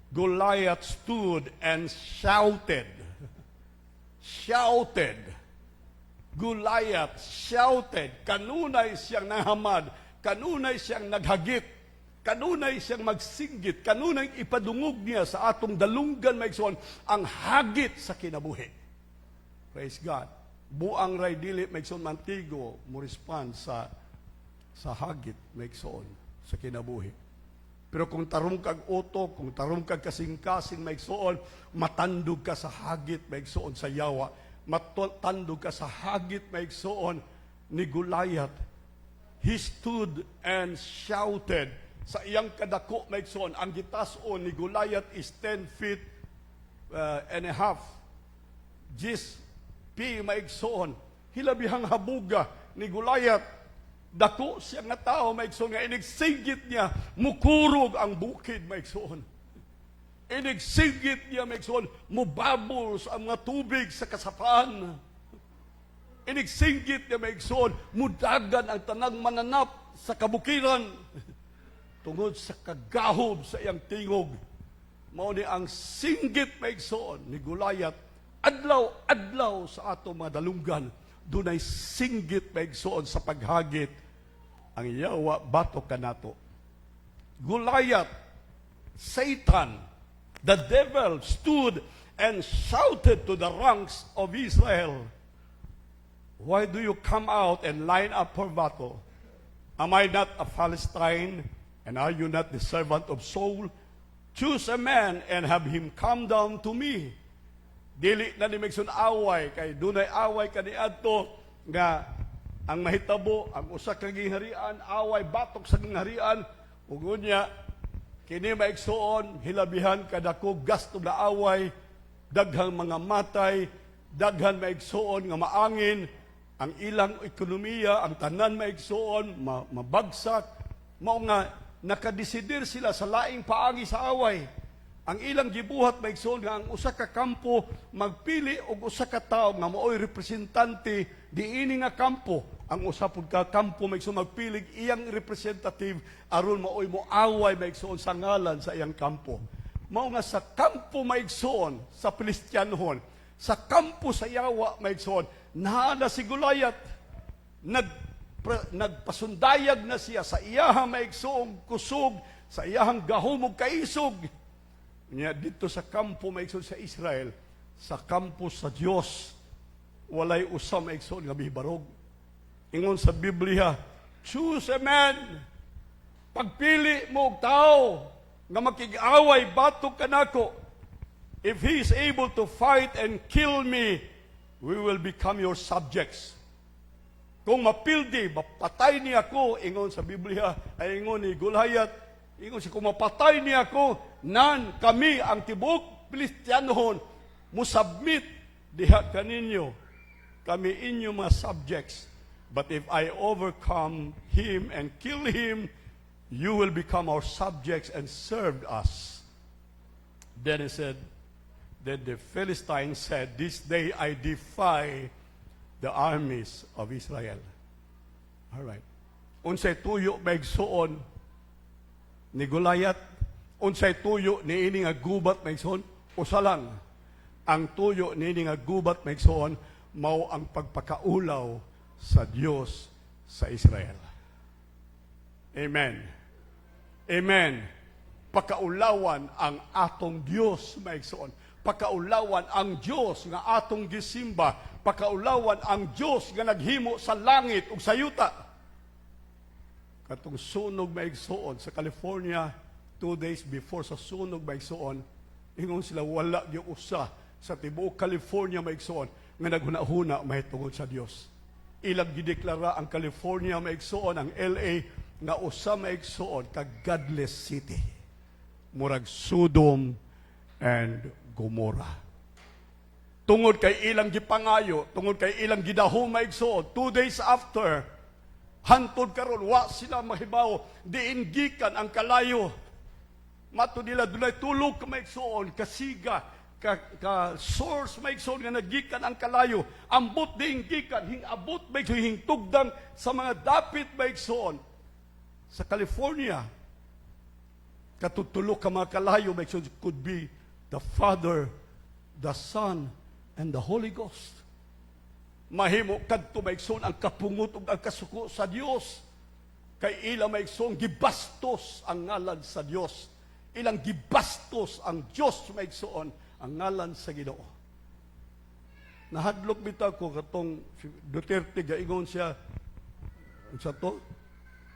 Goliath stood and shouted. Shouted. Goliath shouted. Kanunay siyang nahamad. Kanunay siyang naghagit. Kanunay siyang magsinggit, kanunay ipadungog niya sa atong dalunggan maigsoon ang hagit sa kinabuhi. Praise God. Buang ray dili maigsoon mantigo mo respond sa hagit maigsoon sa kinabuhi. Pero kung tarong kag utok, kung tarong kag kasing-kasing maigsoon, matandog ka sa hagit maigsoon sa yawa, matandog ka sa hagit maigsoon ni Goliath. He stood and shouted. Sa iyang kadako maigsoon, ang gitas-on ni Goliath is 10 feet and a half. Jis pi maigsoon. Hilabihang habuga ni Goliath. Dako siya nga tao maigsoon nga inigsigit niya mukurog ang bukid maigsoon. Inigsigit niya maigsoon mubabol sa mga tubig sa kasapaan. Inigsigit niya maigsoon mudagan ang tanang mananap sa kabukiran. Tungod sa kagahob sa iyang tingog, mao ni ang singgit maigsoon ni Goliath adlaw-adlaw sa ato mga dalunggan. Dunay singgit maigsoon sa paghagit ang yawa batok kanato. Goliath, Satan, the devil stood and shouted to the ranks of Israel, "Why do you come out and line up for battle? Am I not a Philistine? And are you not the servant of Saul? Choose a man and have him come down to me." Dili na ni maigsoon away, kay dunay away kaniadto nga ang mahitabo, ang usa ka gingharian, away batok sa gingharian, ug unya kini maigsoon hilabihan kadako gasto na away, daghang mga matay, daghan maigsoon nga maangin, ang ilang ekonomiya, ang tanan maigsoon mabagsak. Mao nga nakadesidir sila sa laing paagi sa away. Ang ilang gibuhat maigsoon nga ang usa ka kampo magpili og usa ka tawo nga maoy representante diini nga kampo. Ang usa pud ka kampo maigsoon magpili iyang representative aron maoy moaway maigsoon sa ngalan sa iyang kampo. Mao nga sa kampo maigsoon sa Pilistyanhon, sa kampo sa Yawa maigsoon, naana si Goliath. Nagpasundayag na siya sa iyahang maigsoong kusog, sa iyahang gahumog kaisog. Nya dito sa kampo maigsoon sa Israel, sa kampo sa Dios, walay usa maigsoon nga bibarog. Ingon sa Biblia, choose a man. Pagpili mo og tao nga makig-away batok kanako. If he is able to fight and kill me, we will become your subjects. Kung mapildi, mapatay niya ako, ingon sa Biblia, ay ingon ni Goliath, ingon siya, kung mapatay niya ako, nan kami ang tibok Pilistyanhon, musubmit diha kaninyo, kami inyo mga subjects. But if I overcome him and kill him, you will become our subjects and serve us. Then he said, then the Philistines said, this day I defy the armies of Israel. All right. Unsay tuyo maigsuon ni Goliath, unsay tuyo ni ini nga gubat maigsuon, usa lang. Ang tuyo ni ini nga gubat maigsuon mao ang pagpakaulaw sa Dios sa Israel. Amen. Amen. Pakaulawan ang atong Dios maigsuon. Pakaulawan ang Dios nga atong gisimba. Pakaulawan ang Dios nga naghimo sa langit ug sa yuta. Katong sunog maigsuon sa California 2 days before sa sunog maigsuon, ingon sila wala gyud usa sa tibuok California maigsuon nga naghuna-huna mahitungod sa Dios. Ilang gideklara ang California maigsuon, ang LA nga usa maigsuon ka godless city. Murag Sodom and Gomorrah. Tungod kay ilang gipangayo, tungod kay ilang gidahom maigsuon, 2 days after, hantod karon wa sila mahibaw, diin gikan ang kalayo. Mato nila dunay tulog ka maigsuon, kasiga, ka source maigsuon nga nagikan ang kalayo. Ambot diin gikan, hingabot maigsuon, hingtugdang sa mga dapit maigsuon. Sa California, katutulok ka mga kalayo maigsuon could be the Father, the Son, and the Holy Ghost. Mahimo kadto maigsoon ang kapungot ug ang kasuko sa Dios. Kay ila maigsoon gibastos ang ngalan sa Dios. Ilang gibastos ang Dios maigsoon ang ngalan sa Ginoo. Nahadlok bitaw ko katong Duterte gaingon siya unsa to?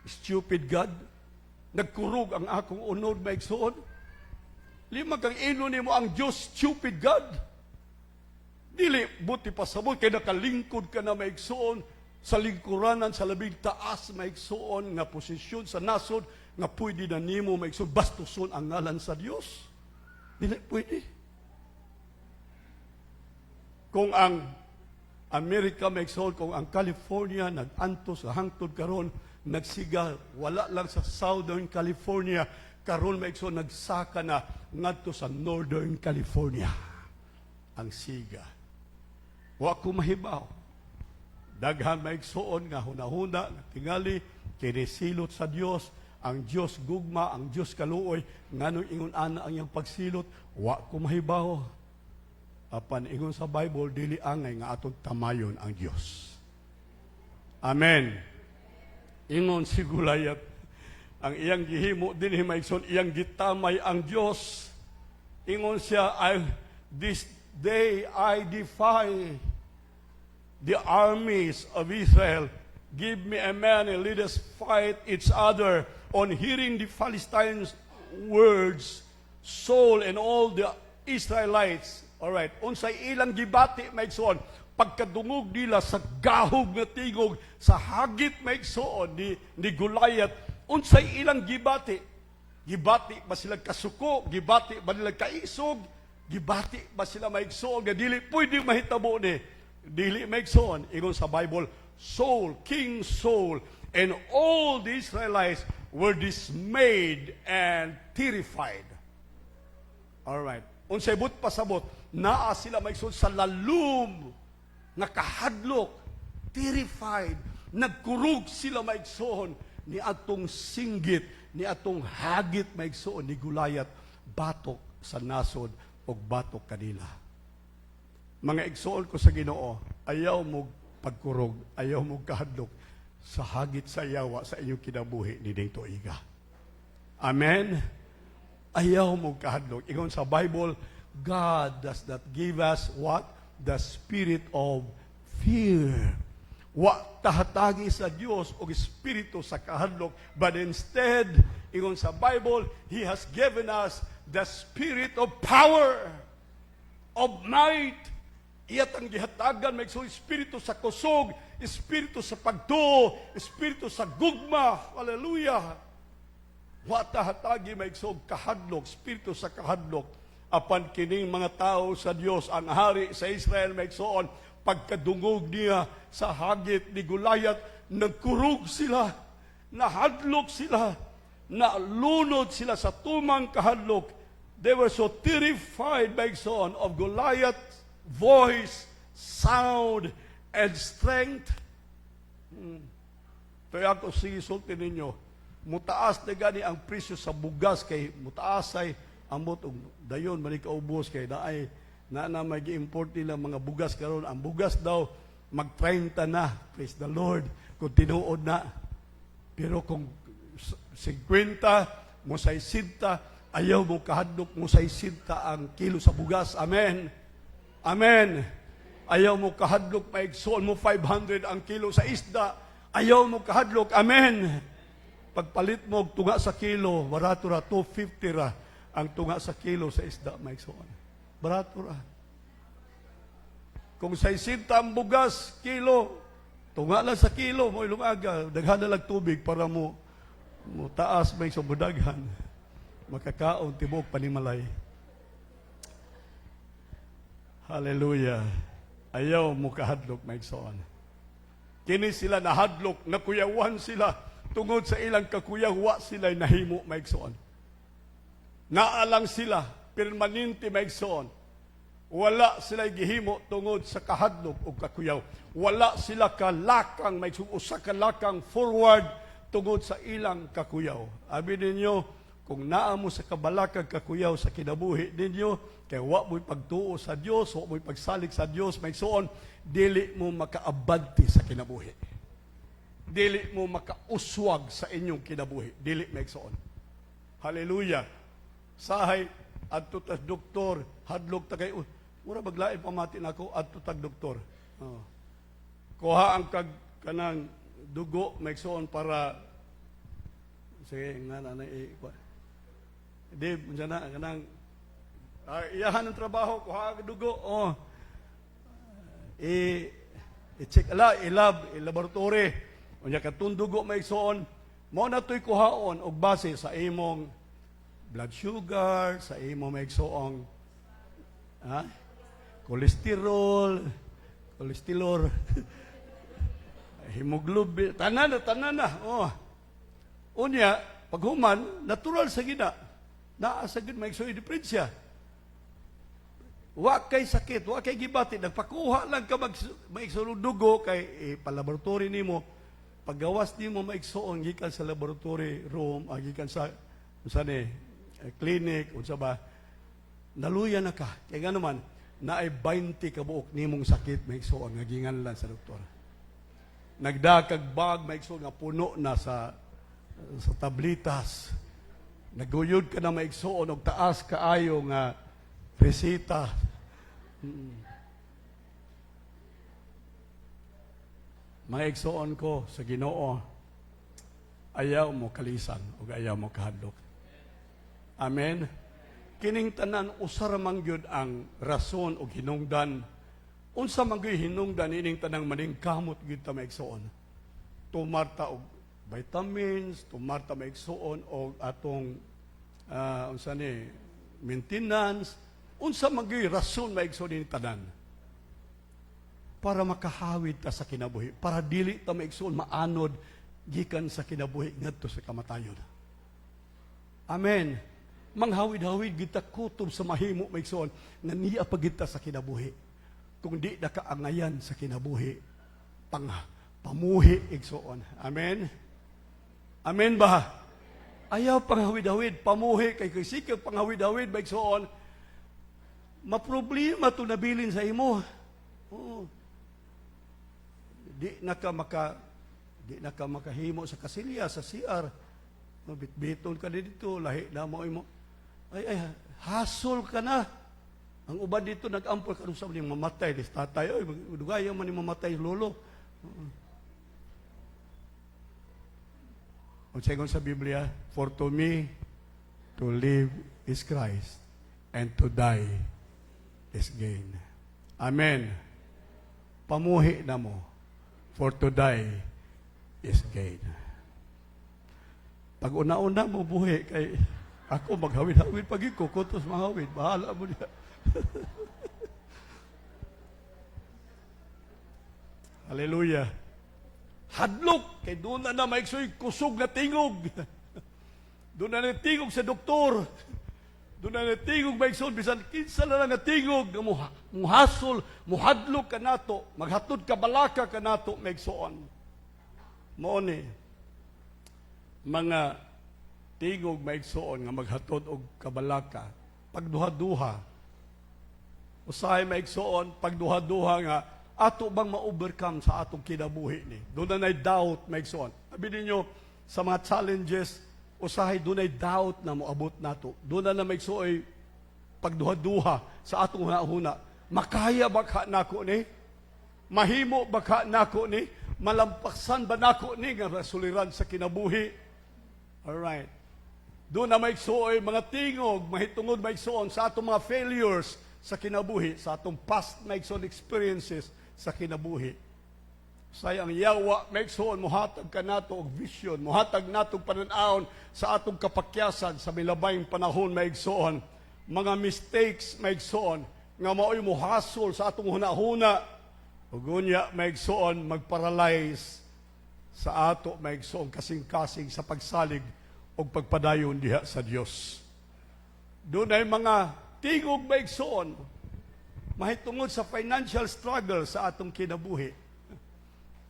Stupid God. Nagkurog ang akong unod maigsoon. Lima kang ino nimo ang Dios stupid God. Dili buti pa sabot kay nakalingkod ka na maigsuon sa lingkuranan sa labing taas maigsuon nga posisyon sa nasod nga pwede na nimo maigsuon bastuson ang ngalan sa Dios. Dili pwede. Kung ang Amerika maigsuon, kung ang California nag-antos hangtod karon nagsiga wala lang sa Southern California, karon maigsoon nagsaka na ngadto sa Northern California ang siga. Wa ko mahibaw. Daghan maigsuon nga hunahuna nga tingali kinisilot sa Dios, ang Dios gugma, ang Dios kaluoy, ngano ingon ana ang iyang pagsilot, wa ko mahibaw. Apan ingon sa Bible dili angay nga atong tamayon ang Dios. Amen. Ingon si Goliath, ang iyang gihimo dinhi maigsoon, iyang gitamay ang Dios. Ingon siya, this day I defy the armies of Israel. Give me a man and let us fight each other. On hearing the Philistines' words, Saul and all the Israelites, all right, unsay ilang gibati maigsoon, pagkadungog nila sa gahog nga tingog, sa hagit maigsoon ni Goliath, unsay ilang gibati? Gibati ba sila kasuko? Gibati ba nila kaisog? Gibati ba sila maigsoon nga dili pwede mahitabo ni? Dili maigsoon. Ingon sa Bible, Saul, King Saul, and all the Israelites were dismayed and terrified. Alright. Unsay but pasabot, naa sila maigsoon sa lalum, nga kahadlok, terrified, nagkurug sila maigsoon ni atong singgit, ni atong hagit maigsoon ni Gulayat, batok sa nasod o batok kanila. Mga igsoon ko sa Ginoo, ayaw mo pagkurog, ayaw mo kahadlok sa hagit sa yawa sa inyong kinabuhi ni ding tuiga. Amen? Ayaw mo kahadlok. Ingon sa Bible, God does not give us what? The spirit of fear. Wa tahatagi sa Dios og espiritu sa kahadlok, but instead, ingon sa Bible, He has given us the spirit of power, of might. Iyat ang gihatagan may so espiritu sa kusog, espiritu sa pagtuo, espiritu sa gugma. Hallelujah. Wa tahatagi may so kahadlok, espiritu sa kahadlok. Apan kining mga tao sa Dios, ang hari sa Israel may soon, pagkadungog niya sa hagit ni Gulayat, nagkurog sila, nahadlok sila, nalunod sila sa tumang kahadlok. They were so terrified by son of Goliath's voice, sound, and strength. Kaya ako sisulti ninyo, mutaas na gani ang presyo sa bugas kay mutaasay amot og dayon manikaubos kay naay na mag-import nila mga bugas karon. Ang bugas daw mag-30 na, praise the Lord, kung tinuod na. Pero kung 50 mo 60, ayaw mo kahadlok mo 60 ang kilo sa bugas. Amen. Amen. Ayaw mo kahadlok maigsoon mo 500 ang kilo sa isda. Ayaw mo kahadlok. Amen. Pagpalit mo tunga sa kilo, barato ra 250 ra ang tunga sa kilo sa isda maigsoon. Barato ra. Kung 60 ang bugas, kilo, tunga lang sa kilo, mo ilumaga, daghan na lang tubig para mo taas may sumudaghan. Makakaon, tibok, panimalay. Hallelujah. Ayaw mo kahadlok, maigsoon. Kini sila nahadlok, nakuyawan sila, tungod sa ilang kakuyawa sila nahimo, maigsoon. Naalang sila, permanente maigsoon. Wala sila gihimo tungod sa kahadlok o kakuyaw. Wala sila kalakang, may usa kalakang forward tungod sa ilang kakuyaw. Abi ninyo, kung naa mo sa kabalakang kakuyaw sa kinabuhi ninyo, kaya wa mo'y pagtuo sa Dios, wa mo'y pagsalig sa Dios, may soon, dili mo makaabante sa kinabuhi. Dili mo makauswag sa inyong kinabuhi. Dili may soon. Hallelujah. Sahay, adto tas doktor, hadlok ta kay mura baglain pamati nako adto tag doktor. Oh. Kuha ang kanang dugo maigsoon para sige nga na di na kanang iyahan ang trabaho kuha ang dugo i-check ilab laboratory unya katong dugo maigsoon mo na toy kuhaon og base sa imong blood sugar, sa imo maigsoong kolesterol, hemoglobin, tanan na. Unya, paghuman, natural sa gina. Naa sa gina, maigsoong diferensya. Wa kay sakit, wa kay gibati. Nagpakuha lang ka maigsoong dugo kay palaboratory nimo. Paggawas nimo maigsoong gikan sa laboratory room, gikan sa clinic, unsa ba, naluya na ka. Kaya nga naman, naay 20 kabuok nimong sakit, maigsoon, nga ginganlan sa doktor. Nagdakag bag, maigsoon, nga puno na sa tablitas. Naguyod ka na maigsoon, og taas kaayo nga resita. Maigsoon ko sa Ginoo, ayaw mo kalisan, o ayaw mo kahadlok. Amen. Kining tanan usara man gyud ang rason o hinungdan. Unsa man gyud hinungdan ining tanang maningkamot gyud ta maigsoon. Tumarta og vitamins, tumarta maigsoon og atong unsa ni maintenance. Unsa man gyud rason maigsoon ining tanan. Para makahawid ta sa kinabuhi, para dili ta maigsoon maanod gikan sa kinabuhi ngadto sa kamatayon. Amen. Manghawid-hawid kita kutob sa mahimo maigsoon nga niya pagita sa kinabuhi. Kung di na kaangayan sa kinabuhi, pamuhi igsoon. Amen. Amen ba? Ayaw panghawid-hawid, pamuhi kay sikap panghawid-hawid maigsoon. Maproblema to nabilin sa imo. Oo. Di na ka makahimo sa kasilya sa CR. Bitbiton ka dito, lahi na mo imo. Ay, hasol ka na. Ang uban dito nag-ampol ka sa mga mamatay dis tatay. Oy, dugayo man ni mamatay lolo. Ang sayon sa Biblia, for to me to live is Christ and to die is gain. Amen. Pamuhi na mo. For to die is gain. Pag una-una mo buhi, kay ako maghawid-hawid pag ikukutos mahawid. Bahala mo niya. Hallelujah. Hadlok, kay doon na maigsoy kusog na tingog. Doon na tingog sa doktor. Doon na tingog maigsoon, bisan kinsa na lang tingog, muhasol, muhadlok ka nato, maghatod ka balaka ka nato, maigsoon. Mo ni mga tingog maigsoon nga maghatod og kabalaka, pagduha-duha. Usahay maigsoon, pagduha-duha nga ato bang ma-overcome sa atong kinabuhi ni. Doon na doubt maigsoon. Sabi ninyo sa mga challenges, usahay doon ay doubt na moabot nato. Doon na maigsoon pagduha-duha sa atong hunahuna. Makaya ba ka nako ni? Mahimo ba ka nako ni? Malampaksan ba nako ni nga rasuliran sa kinabuhi? Alright. Doon na maigsoon mga tingog, mahitungod maigsoon sa atong mga failures sa kinabuhi, sa atong past maigsoon experiences sa kinabuhi. Sayang yawa maigsoon muhatag ka nato og vision, muhatag nato panan-awon sa atong kapakyasan sa milabayng panahon maigsoon. Mga mistakes maigsoon nga maoy muhasol sa atong hunahuna. Ug unya maigsoon magparalyze sa ato maigsoon kasing-kasing sa pagsalig o pagpadayon diha sa Dios. Doon ay mga tingog maigsoon mahitungod sa financial struggle sa atong kinabuhi.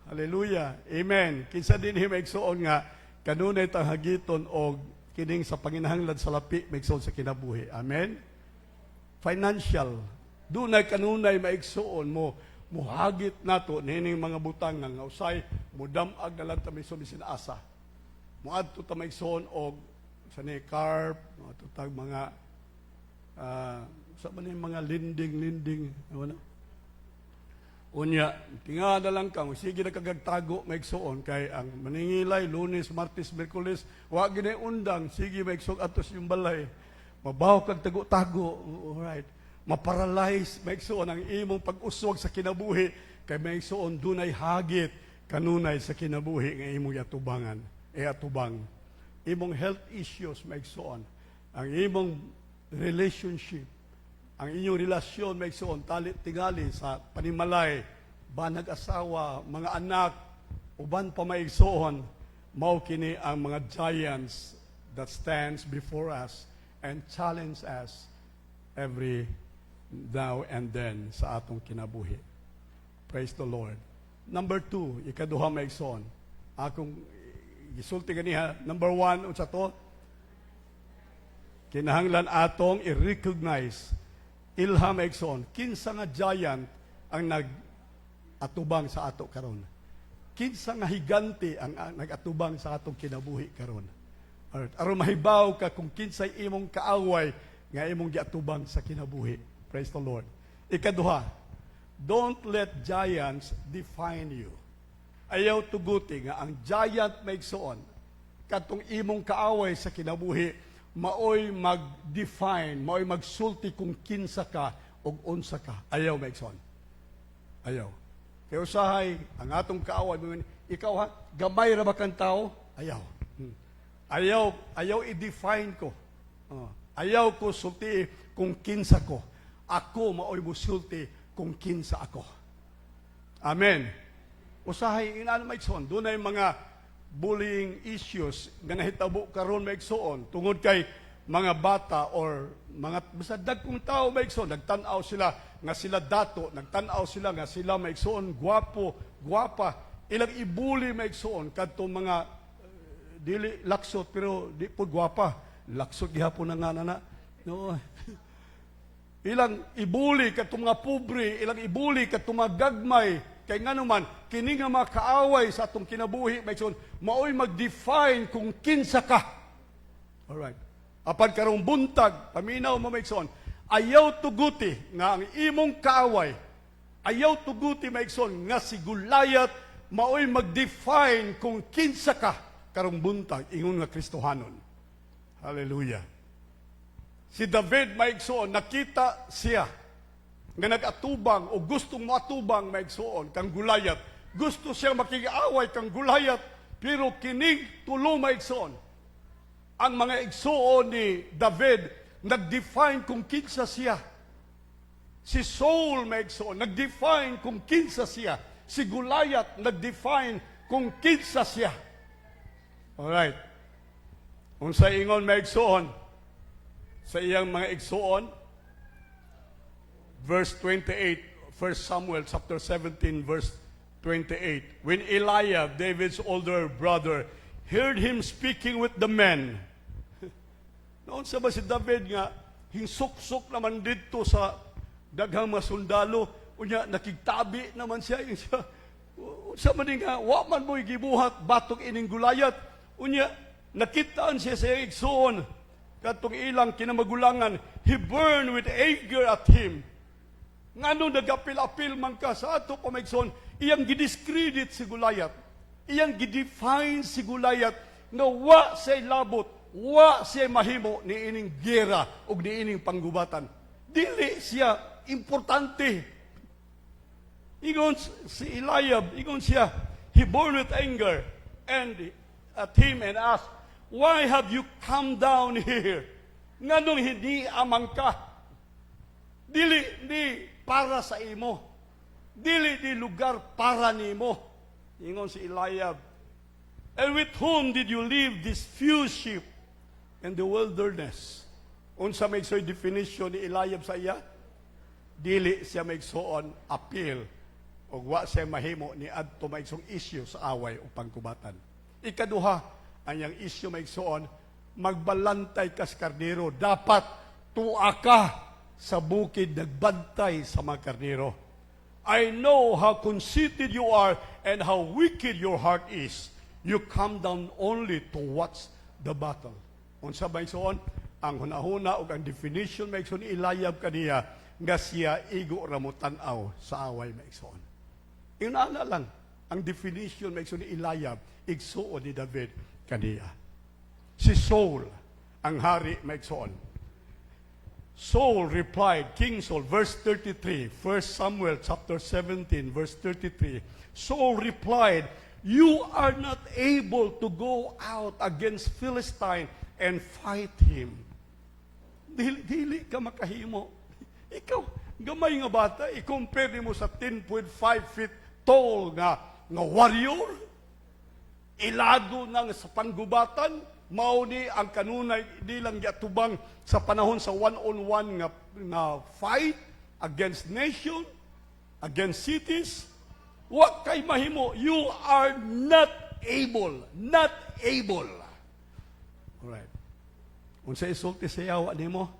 Hallelujah. Amen. Kinsa dinhi maigsoon nga kanunay tang hagiton og kining sa panginahanglan sa lapi maigsoon sa kinabuhi. Amen. Financial. Dunay kanunay maigsoon mo muhagit nato nining mga butang nga usay mudam-ag na lang ta maigsoon sinasa. Muadto ta maigsoon og sa ni carp, tag mga sa man mga linding ano. Unya, tinga na lang kang sige na kagagtago maigsoon kay ang maningilay Lunes, Martes, Miyerkules wa gini undang sige maigsoon atos yung balay. Mabaw kag tago-tago. Alright. Maparalyze maigsoon ang imong pag-uswag sa kinabuhi kay maigsoon dunay hagit kanunay sa kinabuhi nga imong atubangan. Atubang. Imong health issues maigsoon. Ang imong relationship, ang inyong relasyon maigsoon talit tingali sa panimalay, banag asawa, mga anak, uban pa maigsoon, mao kini ang mga giants that stands before us and challenge us every now and then sa atong kinabuhi. Praise the Lord. Number 2, ikaduha maigsoon. Akong gisulti ganiha, number 1 unsa to? Kinahanglan atong i-recognize ilha maigsoon kinsa nga giant ang nag-atubang sa ato karon. Kinsa nga higante ang nag-atubang sa atong kinabuhi karon. Aron mahibaw ka kung kinsay imong kaaway nga imong giatubang sa kinabuhi. Praise the Lord. Ikaduha, don't let giants define you. Ayaw tuguti nga ang giant maigsoon katong imong kaaway sa kinabuhi maoy mag-define, maoy magsulti kung kinsa ka o unsa ka. Ayaw maigsoon. Ayaw. Kaya usahay, ang atong kaaway, ikaw ha, gamay ra ba kang tao? Ayaw. Ayaw i-define ko. Ayaw ko sulti kung kinsa ko. Ako maoy musulti kung kinsa ako. Amen. Usahay, inano maigsoon, doon ay mga bullying issues nga nahitabo karon maigsoon tungod kay mga bata or mga basta dagkong tao maigsoon nagtan-aw sila nga sila dato, nagtan-aw sila nga sila maigsoon gwapo, gwapa, ilang ibuli maigsoon kadtong mga dili laksot pero di po gwapa, laksot gihapon na nga na. No. Ilang ibuli kadtong mga pobre, ilang ibuli kadtong mga gagmay. Kay nga naman, kini nga makaaway sa atong kinabuhi, maigsoon, maoy mag-define kung kinsa ka. Alright. Apan karong buntag, paminaw mo maigsoon, ayaw tuguti nga ang imong kaaway, ayaw tuguti maigsoon nga si Gulayat maoy mag-define kung kinsa ka karong buntag, ingon nga Kristohanon. Hallelujah. Si David maigsoon, nakita siya nga nag-atubang o gustong matubang maigsoon kang Gulayat. Gusto siya makigaaway kang Gulayat, pero kining tulo maigsoon. Ang mga igsoon ni David nag-define kung kinsa siya. Si Saul maigsoon, nag-define kung kinsa siya. Si Gulayat nag-define kung kinsa siya. Alright. Unsa ingon maigsoon sa iyang mga igsoon, verse 28, 1 Samuel chapter 17, verse 28. When Eliab, David's older brother, heard him speaking with the men, noon sa ba si David nga, hinsuk-suk naman dito sa daghang mga sundalo, unya nakigtabi naman siya, yung siya, sa maning nga, wa man mo'y gibuhat, batok ining Gulayat, unya, nakitaan siya sa igsoon, katong ilang kinamagulangan, he burned with anger at him. Ngano nagapil-apil man ka sa ato pamaigsoon, iyang gidiscredit si Gulayat. Iyang gidefine si Gulayat nga wa say labot, wa say mahimo ni ining gera o ni ining panggubatan. Dili siya importante. Ingon si Eliab, ingon siya, he burned with anger and at him and asked, why have you come down here? Nganong hindi amang ka? Dili di para sa imo. Dili di lugar para nimo. Ingon si Eliab. And with whom did you leave this few sheep in the wilderness? Unsa may soy definition ni Eliab sa iya? Dili siya maigsoon appeal o wa siya mahimo ni adto maigsong issue sa away o pangkubatan. Ikaduha, anyang issue maigsoon, magbalantay ka sa karnero. Dapat tuwa ka sa bukid nagbantay sa mga karnero. I know how conceited you are and how wicked your heart is. You come down only to watch the battle. Unsa maigsoon, ang hunahuna o ang definition maigsoon ni Eliab kaniya nga siya igo ra mo tan-aw sa away maigsoon. Inana lang ang definition maigsoon ni Eliab igsuon ni David kaniya. Si Saul ang hari maigsoon. Saul replied, King Saul, verse 33, 1 Samuel chapter 17, verse 33. Saul replied, you are not able to go out against Philistine and fight him. Dili ka makahimo. Ikaw, gamay nga bata, i-compare mo sa 10.5 feet tall nga warrior. Ilado nang sa panggubatan, mao ni ang kanunay di lang giatubang sa panahon sa one-on-one nga fight against nation, against cities. Wa kay mahimo, you are not able. Not able. Alright. Unsa isulti sa yawa nimo,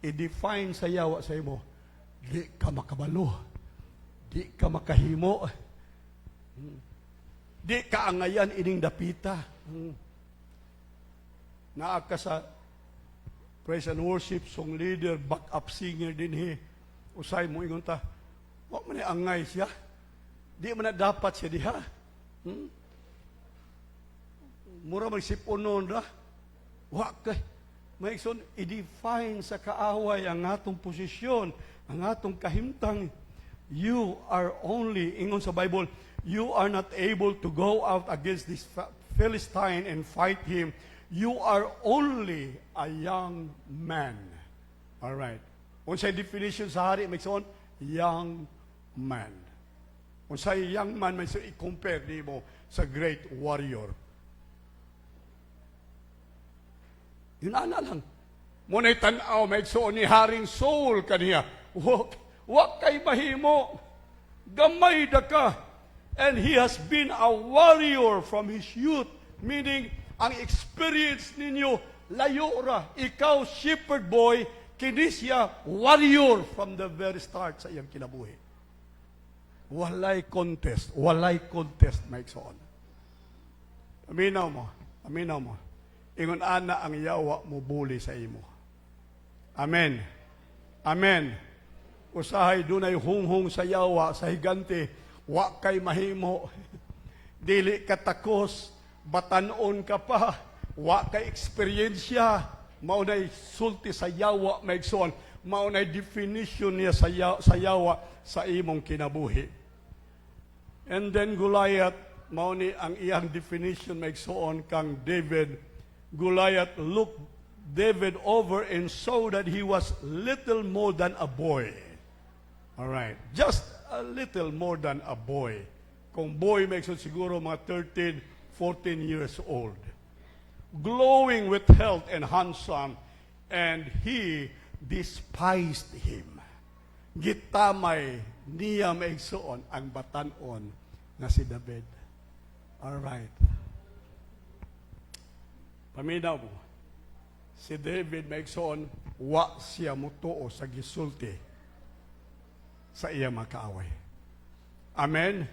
i-define sa yawa sa imo, di ka makabalo. Di ka makahimo. Di ka angayan ining dapita. Naa ka sa praise and worship, song leader, backup singer din he. Usay mo ingon ta, wa man angay siya. Di man na dapat siya diha. Mura magsiponon ra. Wa kay maigsoon i-define sa kaaway ang atong posisyon, ang atong kahimtang. You are only, ingon sa Bible, you are not able to go out against this Philistine and fight him. You are only a young man. All right. Unsay definition sa hari maigsoon? Young man. Unsay young man may i-compare nimo sa great warrior. Yun ana lang. Muna'y tanaw, maigsoon ni Haring Saul kaniya. Wa kay mahimo. Gamay da ka. And he has been a warrior from his youth. Meaning, ang experience ninyo, layo ra. Ikaw, shepherd boy, kini siya warrior from the very start sa iyang kinabuhi. Walay contest, maigsoon. Aminaw mo. Ingon ana ang yawa mo buli sa imo. Amen. Usahay dunay hunghong sa yawa, sa higante, wa kay mahimo. Dili ka takos, batanon ka pa, wa kay eksperyensya. Maunay sulti sa yawa, maigsoon. Maunay definition niya sa yawa sa imong kinabuhi. And then Goliath, mauni ang iyang definition maigsoon kang David. Goliath looked David over and saw that he was little more than a boy. All right, just a little more than a boy. Kung boy, maigsoon siguro mga 13, 14 years old. Glowing with health and handsome, and he despised him. Gitamay niya maigsoon ang batanon na si David. All right. Paminaw mo, si David maigsoon, wa siya mutuo sa gisulti sa iya makaaway. Amen?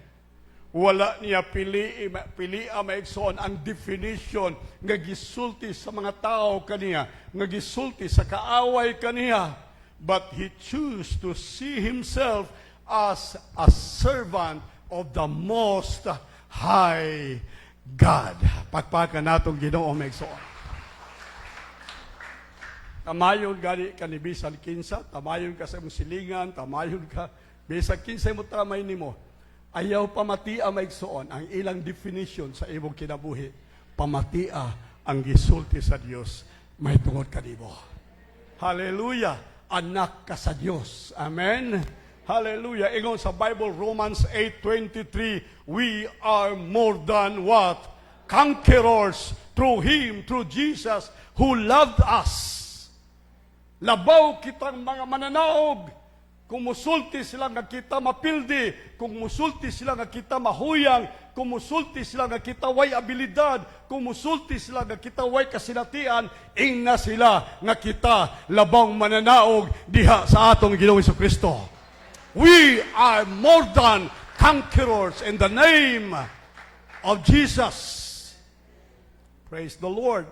Wala niya pilia maigsoon ang definition nga gisulti sa mga tao kaniya, nga gisulti sa kaaway kaniya. But he chose to see himself as a servant of the Most High God. Pagpakan natong Ginoo maigsoon. Tamayon gani ka ni bisan kinsa, tamayon ka sa imong silingan, tamayon ka bisan kinsa mo tamay nimo. Ayaw pamatia maigsoon ang ilang definition sa imong kinabuhi. Pamatia ang gisulti sa Dios may tungod kanimo. Hallelujah. Anak ka sa Diyos. Amen? Hallelujah. Ingon sa Bible, Romans 8:23, we are more than what? Conquerors through Him, through Jesus, who loved us. Labaw kitang mga mananaog. Kung musulti sila nga kita mapildi, kung musulti sila nga kita mahuyang, kung musulti sila nga kita way abilidad, kung musulti sila nga kita way kasinatian, ingna sila nga kita labang mananaog diha sa atong Ginoong Jesucristo. We are more than conquerors in the name of Jesus. Praise the Lord.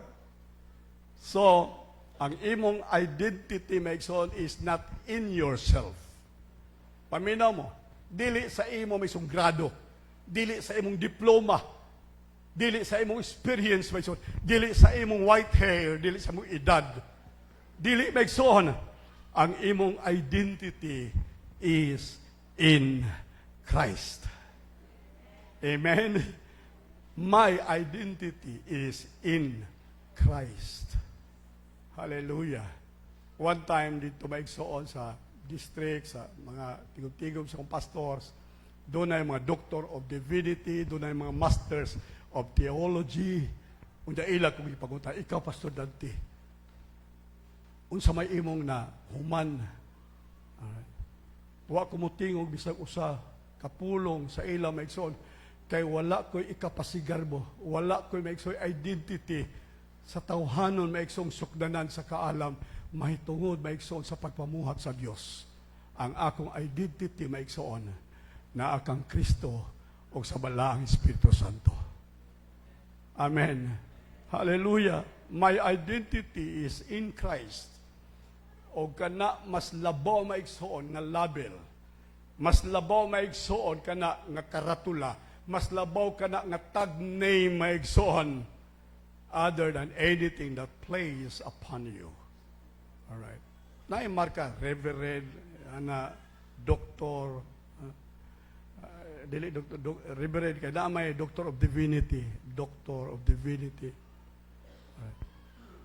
So, ang imong identity, maigsoon, is not in yourself. Paminaw mo, dili sa imo may grado, dili sa imong diploma, dili sa imong experience, maigsoon, dili sa imong white hair, dili sa imong edad, dili maigsoon, ang imong identity is in Christ. Amen? My identity is in Christ. Hallelujah. One time dito maigsoon sa district, sa mga tigog-tigog sa kong pastors, doon ay mga Doctor of Divinity, doon ay mga Masters of Theology. Unda ila kung ipagunta, ikaw Pastor Dante, unsa may imong na human. Wa ko mutingog bisag usa kapulong sa ila maigsoon, kay wala ko'y ikapasigarbo, wala ko'y maigsoon identity sa tawhanon maigsong sukdanan sa kaalam, mahitungod maigsoon sa pagpamuhat sa Dios. Ang akong identity maigsoon na akang Kristo o sa balaang Espiritu Santo. Amen. Hallelujah. My identity is in Christ. O kana mas labaw maigsoon nga label. Mas labaw maigsoon kana nga karatula. Mas labaw kana nga tag name maigsoon other than anything that plays upon you. All right. Naimarka, Reverend, Doctor, Reverend, kaya na may Doctor of Divinity. Doctor of Divinity. Right.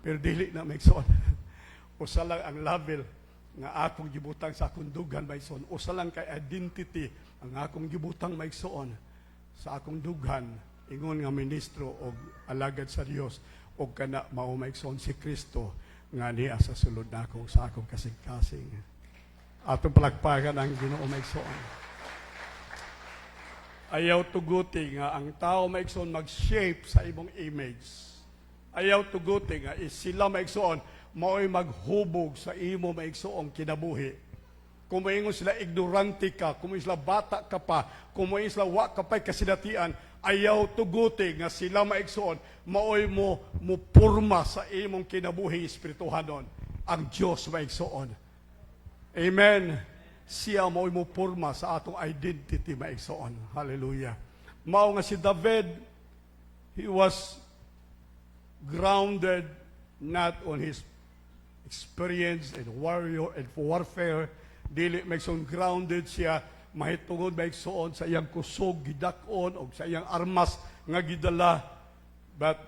Pero dili na may son. Usa lang ang level nga akong gibutang sa akong dugan may son. Usa lang kay identity ang akong gibutang may son sa akong dugan. Ingon nga ministro o alagad sa Dios. o kana mao maigsoon si Kristo nga niya sa sulod nako sa akong kasing-kasing. Atong palagpagan ang Ginoo maigsoon. Ayaw tuguti nga ang tao maigsoon mag-shape sa imong image. Ayaw tuguti nga sila maigsoon mao'y maghubog sa imo maigsoong kinabuhi. Kung maingon sila ignorante ka, kung sila bata ka pa, kung sila wa ka pa'y kasinatian, ayaw tuguti nga sila maigsoon mao'y mo purma sa imong kinabuhi espirituhanon. Ang Diyos maigsoon. Amen. Siya mao'y mo purma sa atong identity maigsoon. Hallelujah. Mao nga si David, he was grounded not on his experience and warfare, dili maigsoon grounded siya mahitungod maigsoon sa iyang kusog gidakon o sa iyang armas nga gidala, but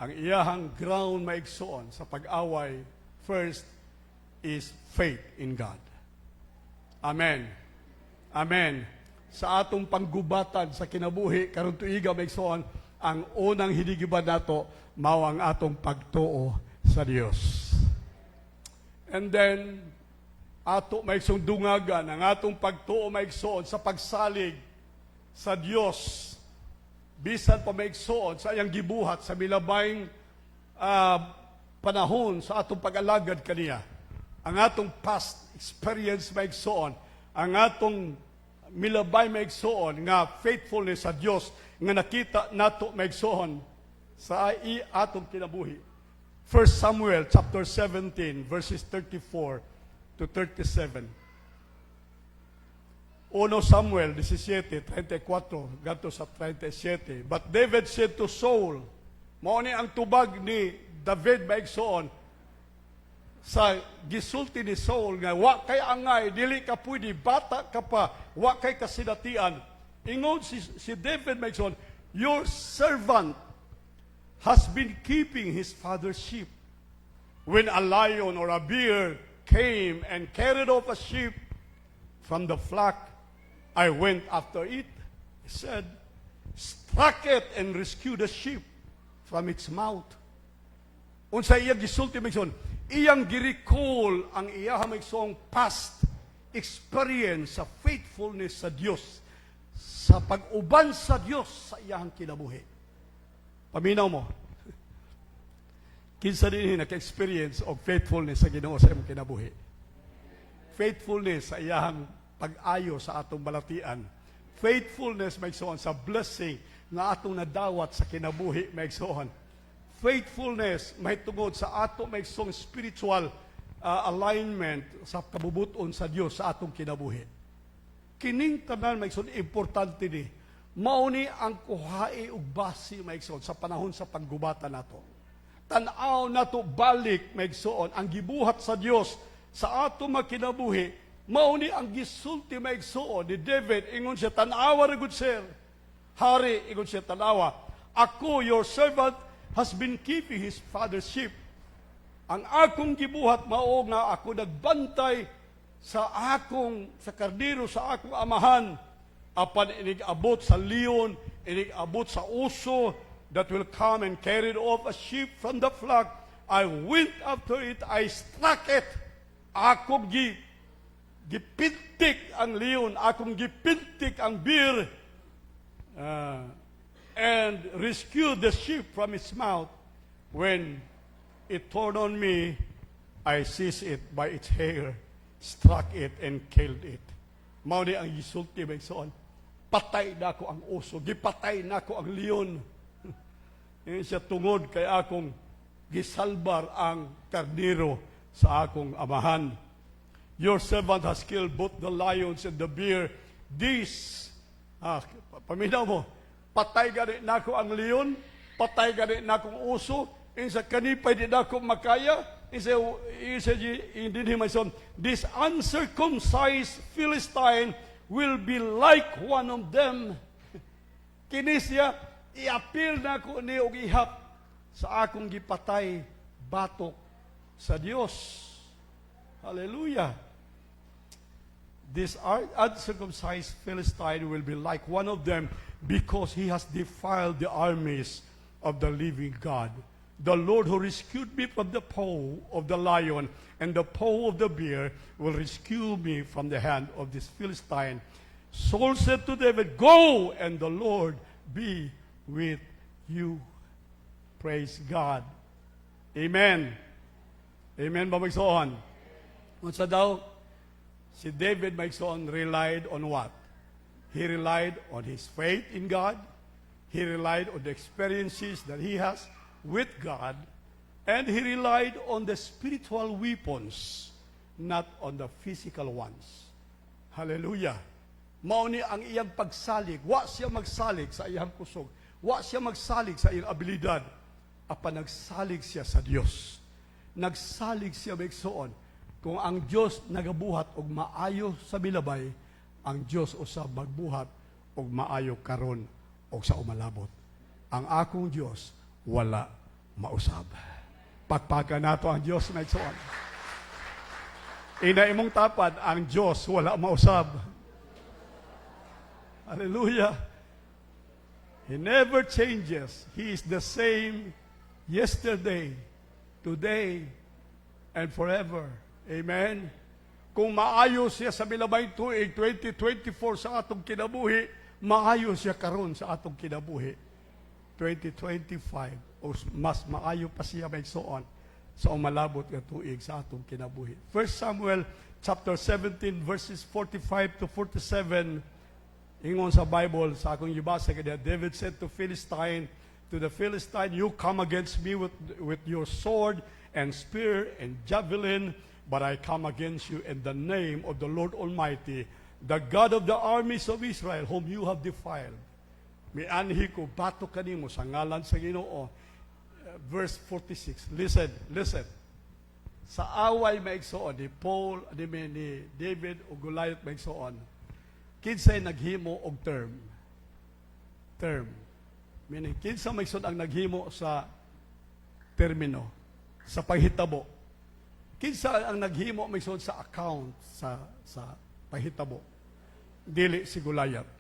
ang iyahang ground maigsoon sa pag-away first is faith in God. Amen. Amen. Sa atong panggubatan sa kinabuhi karon tuiga maigsoon, ang unang hinigiban nato mao ang atong pagtuo sa Dios. And then, ato maigsoon dungagan, ang atong pagtuo maigsoon sa pagsalig sa Dios. Bisan pa maigsoon sa iyang gibuhat sa milabayng panahon sa atong pag-alagad kaniya. Ang atong past experience maigsoon, ang atong milabay maigsoon nga faithfulness sa Dios nga nakita nato maigsoon sa atong kinabuhi. 1 Samuel chapter 17 verses 34 to 37. 1 Samuel 17:34 gadto sa 37. But David said to Saul, mao ni ang tubag ni David maigsoon sa gisulti ni Saul nga wa kay angay, dili ka pwede, bata ka pa, wa kay kasinatian. Ingon si David maigsoon, your servant has been keeping his father's sheep. When a lion or a bear came and carried off a sheep from the flock, I went after it. He said, struck it and rescued the sheep from its mouth. Unsa iyang gisulti maigsoon, iyang giricall ang iyang maigsoong past experience sa faithfulness sa Dios, sa pag-uban sa Dios sa iyang kinabuhi. Paminaw mo. Kinsa din naka-experience of faithfulness sa Ginoo sa imong kinabuhi. Faithfulness sa iyang pag-ayo sa atong balatian. Faithfulness maigsoon sa blessing na atong nadawat sa kinabuhi maigsoon. Faithfulness mahitungod sa ato maigsoong spiritual alignment sa kabubuton sa Dios sa atong kinabuhi. Kining tanan maigsoon importante ni. Mao ni ang kuhai ug basi maigsoon sa panahon sa paggubatan nato. Tan-aw nato balik maigsoon ang gibuhat sa Dios sa ato makinabuhi. Mao ni ang gisulti maigsoon ni David, ingon siya, tan-awa ra gud sir. Hari, ingon siya, tan-awa, ako your servant has been keeping his father's sheep. Ang akong gibuhat mao nga ako nagbantay sa kardiro sa akong amahan. Apan inig-abot sa leon, inig-abot sa uso that will come and carry off a sheep from the flock. I went after it, I struck it. Akong gipintik ang leon, akong gipintik ang bear, and rescued the sheep from its mouth. When it turned on me, I seized it by its hair, struck it, and killed it. Mao ni ang gisulti maigsoon. Patay na ako ang uso, gipatay na ako ang leon. Yan siya tungod kay akong gisalbar ang karniro sa akong amahan. Your servant has killed both the lions and the bear. This, paminaw mo, patay gani na ako ang leon, patay gani na akong uso, insa kanipay di na ako makaya, insa hindi may son, this uncircumcised Philistine will be like one of them. Kini siya, i-appeal na ko ni og ihap sa akong gipatay batok sa Dios. Hallelujah. This uncircumcised Philistine will be like one of them because he has defiled the armies of the living God. The Lord who rescued me from the paw of the lion and the paw of the bear will rescue me from the hand of this Philistine. Saul said to David, "Go, and the Lord be with you." Praise God. Amen. Amen ba magsoon? Unsa daw? Si David magsoon relied on what? He relied on his faith in God. He relied on the experiences that he has with God. And he relied on the spiritual weapons, not on the physical ones. Hallelujah. Mauni ang iyang pagsalig. Wa siya magsalig sa iyang kusog. Wa siya magsalig sa iyang abilidad. Apan nagsalig siya sa Dios. Nagsalig siya magsoon. Kung ang Dios nagabuhat og maayo sa milabay, ang Dios usab magbuhat og maayo karon og sa umalabot. Ang akong Dios wala mausab. Pagpaga nato ang Dios magsoon. Ina imong tapad, ang Dios wala mausab. Hallelujah. He never changes. He is the same yesterday, today, and forever. Amen. Kung maayo siya sa milabay tuig 2024 sa atong kinabuhi, maayo siya karon sa atong kinabuhi 2025 o mas maayo pa siya magsuon sa umalabot nga tuig sa atong kinabuhi. 1 Samuel chapter 17 verses 45 to 47, ingon sa Bible sa akong gibasa kaya David said to the Philistine, "You come against me with your sword and spear and javelin, but I come against you in the name of the Lord Almighty, the God of the armies of Israel, whom you have defiled. Mianhi ko bato kanimo sa ngalan sa Ginoo." Verse 46. Listen. Sa away maigsoon ni Paul, ni David o Goliath maigsoon. Kinsay naghimo og term. Meaning, kinsa maigsoon ang naghimo sa termino, sa paghitabo. Kinsa ang naghimo maigsoon sa account, sa paghitabo. Dili si Goliath.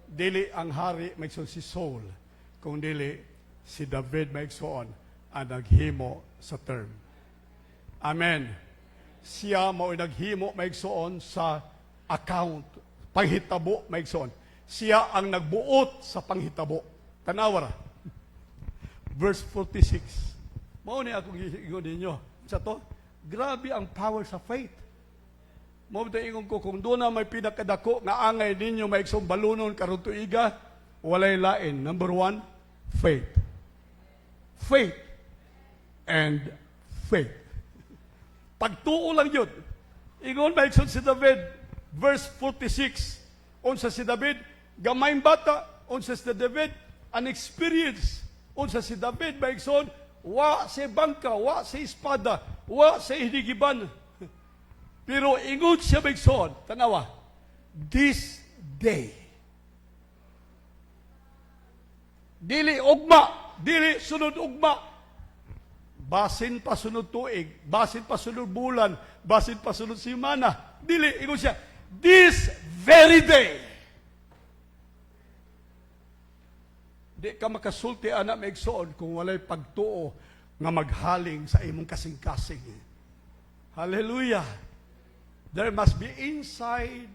Dili ang hari maigsoon si Saul. Kung dili si David maigsoon ang naghimo sa term. Amen. Siya mao naghimo maigsoon sa account, panghitabo maigsoon. Siya ang nagbuot sa panghitabo. Tanawara. Verse 46. Mao ni akong giingon ninyo. Sa to, grabe ang power sa faith. Mao ta ingon ko kung doon na may pinakadako nga angay ninyo maigsong balunon karon tuiga, walay lain. Number 1, faith. Faith and faith. Pagtuo lang yun. Ingon maigsoon si David, verse 46. Unsa si David, gamayng bata. Unsa si David, unexperienced. Unsa si David maigsoon, wa si bangka, wa si espada, wa si hinigiban. Pero ingon siya maigsoon, tanawa, this day. Dili ugma, dili sunod ugma. Basin pa sunod tuig, basin pa sunod bulan, basin pa sunod simana. Dili, ingon siya, this very day. Di ka makasulti anak maigsoon kung walay pagtuo nga maghaling sa imong kasing-kasing. Hallelujah. There must be inside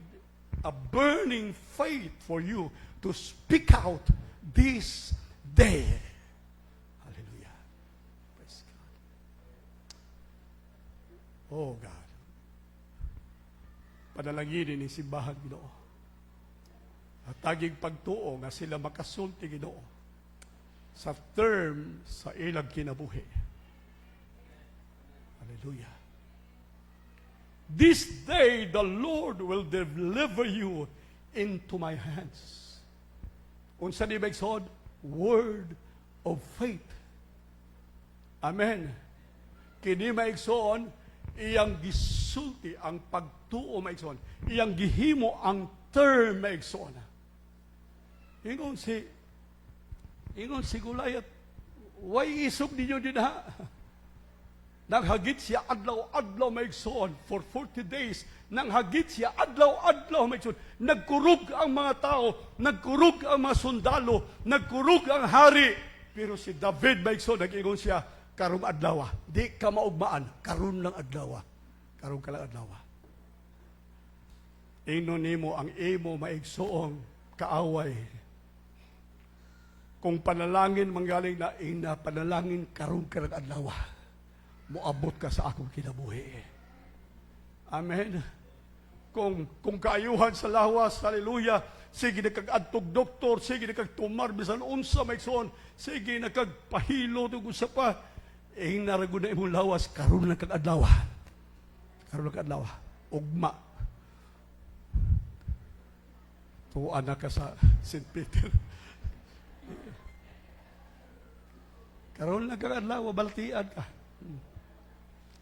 a burning faith for you to speak out this day. Hallelujah. Praise God. Oh God. Panalangin ni simbahan Ginoo. At taging pagtuo nga sila makasulti Ginoo sa term sa ilang kinabuhi. Hallelujah. This day the Lord will deliver you into my hands. Unsa ni maigsoon? Word of faith. Amen. Kini maigsoon, iyang gisulti ang pagtuo maigsoon. Iyang gihimo ang term maigsoon. Ingon si Goliath, way isog ninyo din ha. Nanghagit siya adlaw-adlaw maigsoon for 40 days. Nanghagit siya adlaw-adlaw maigsoon. Nagkurog ang mga tao, nagkurog ang mga sundalo, nagkurog ang hari. Pero si David maigso nag-ingon siya karong adlaw. Di ka maugmaan, karon lang adlaw. Karon ka lang adlaw. Ingnon nimo ang imo maigsoong kaaway. Kung panalangin manggaling na ina panalangin karon ka lang adlaw. Moabot ka sa akong kinabuhi. Amen. Kung kaayuhan sa lawas, hallelujah, sige na kag-adtog doktor, sige na kag-tumar, bisan unsa maigsoon, sige na kag-pahilo, tungkol sa pa, narago na imong lawas, karoon na kag-adlaw. Karoon na kag-adlaw. Ugma. Tuwa na ka sa St. Peter. Karoon na kag-adlaw, baltian ka.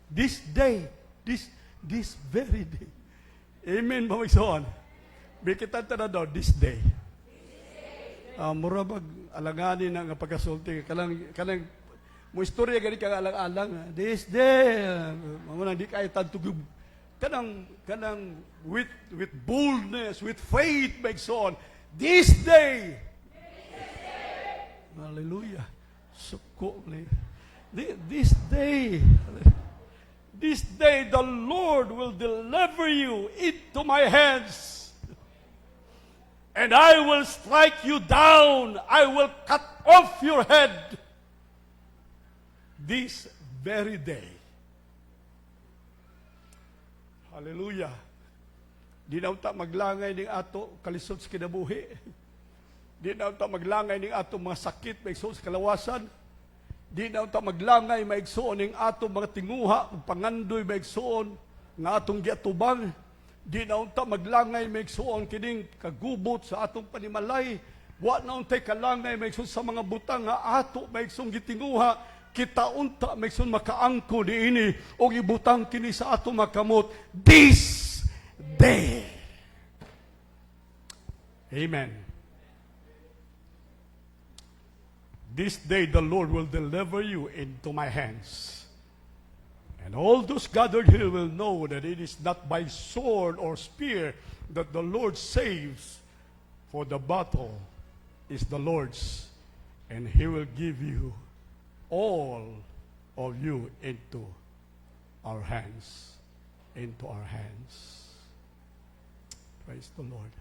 This day, this very day. Amen, mamagsoon. Bikitan ta na daw, this day. Mura alanganin nga pagkasulti. Kanang, mo istorya gani kang alang-alang. This day. Mamunang di kayo tantugub. Kanang with boldness, with faith, magsoon. This day. Hallelujah. Suko. This day. This day the Lord will deliver you into my hands. And I will strike you down. I will cut off your head. This very day. Hallelujah. Di na unta maglangay ning ato kalisod sa kinabuhi. Di na unta maglangay ning ato mga sakit maigsoon sa kalawasan. Di na unta maglangay maigsoon ning ato mga tinguha ug pangandoy maigsoon nga atong giatubang. Di na unta maglangay maigsoon kining kagubot sa atong panimalay. Wa na untay kalangay maigsoon sa mga butang nga ato maigsoon gitinguha. Kita unta maigsoon makaangko niini o ibutang kini sa ato makamot this day. Amen. This day the Lord will deliver you into my hands. And all those gathered here will know that it is not by sword or spear that the Lord saves, for the battle is the Lord's, and He will give you all of you into our hands. Into our hands. Praise the Lord.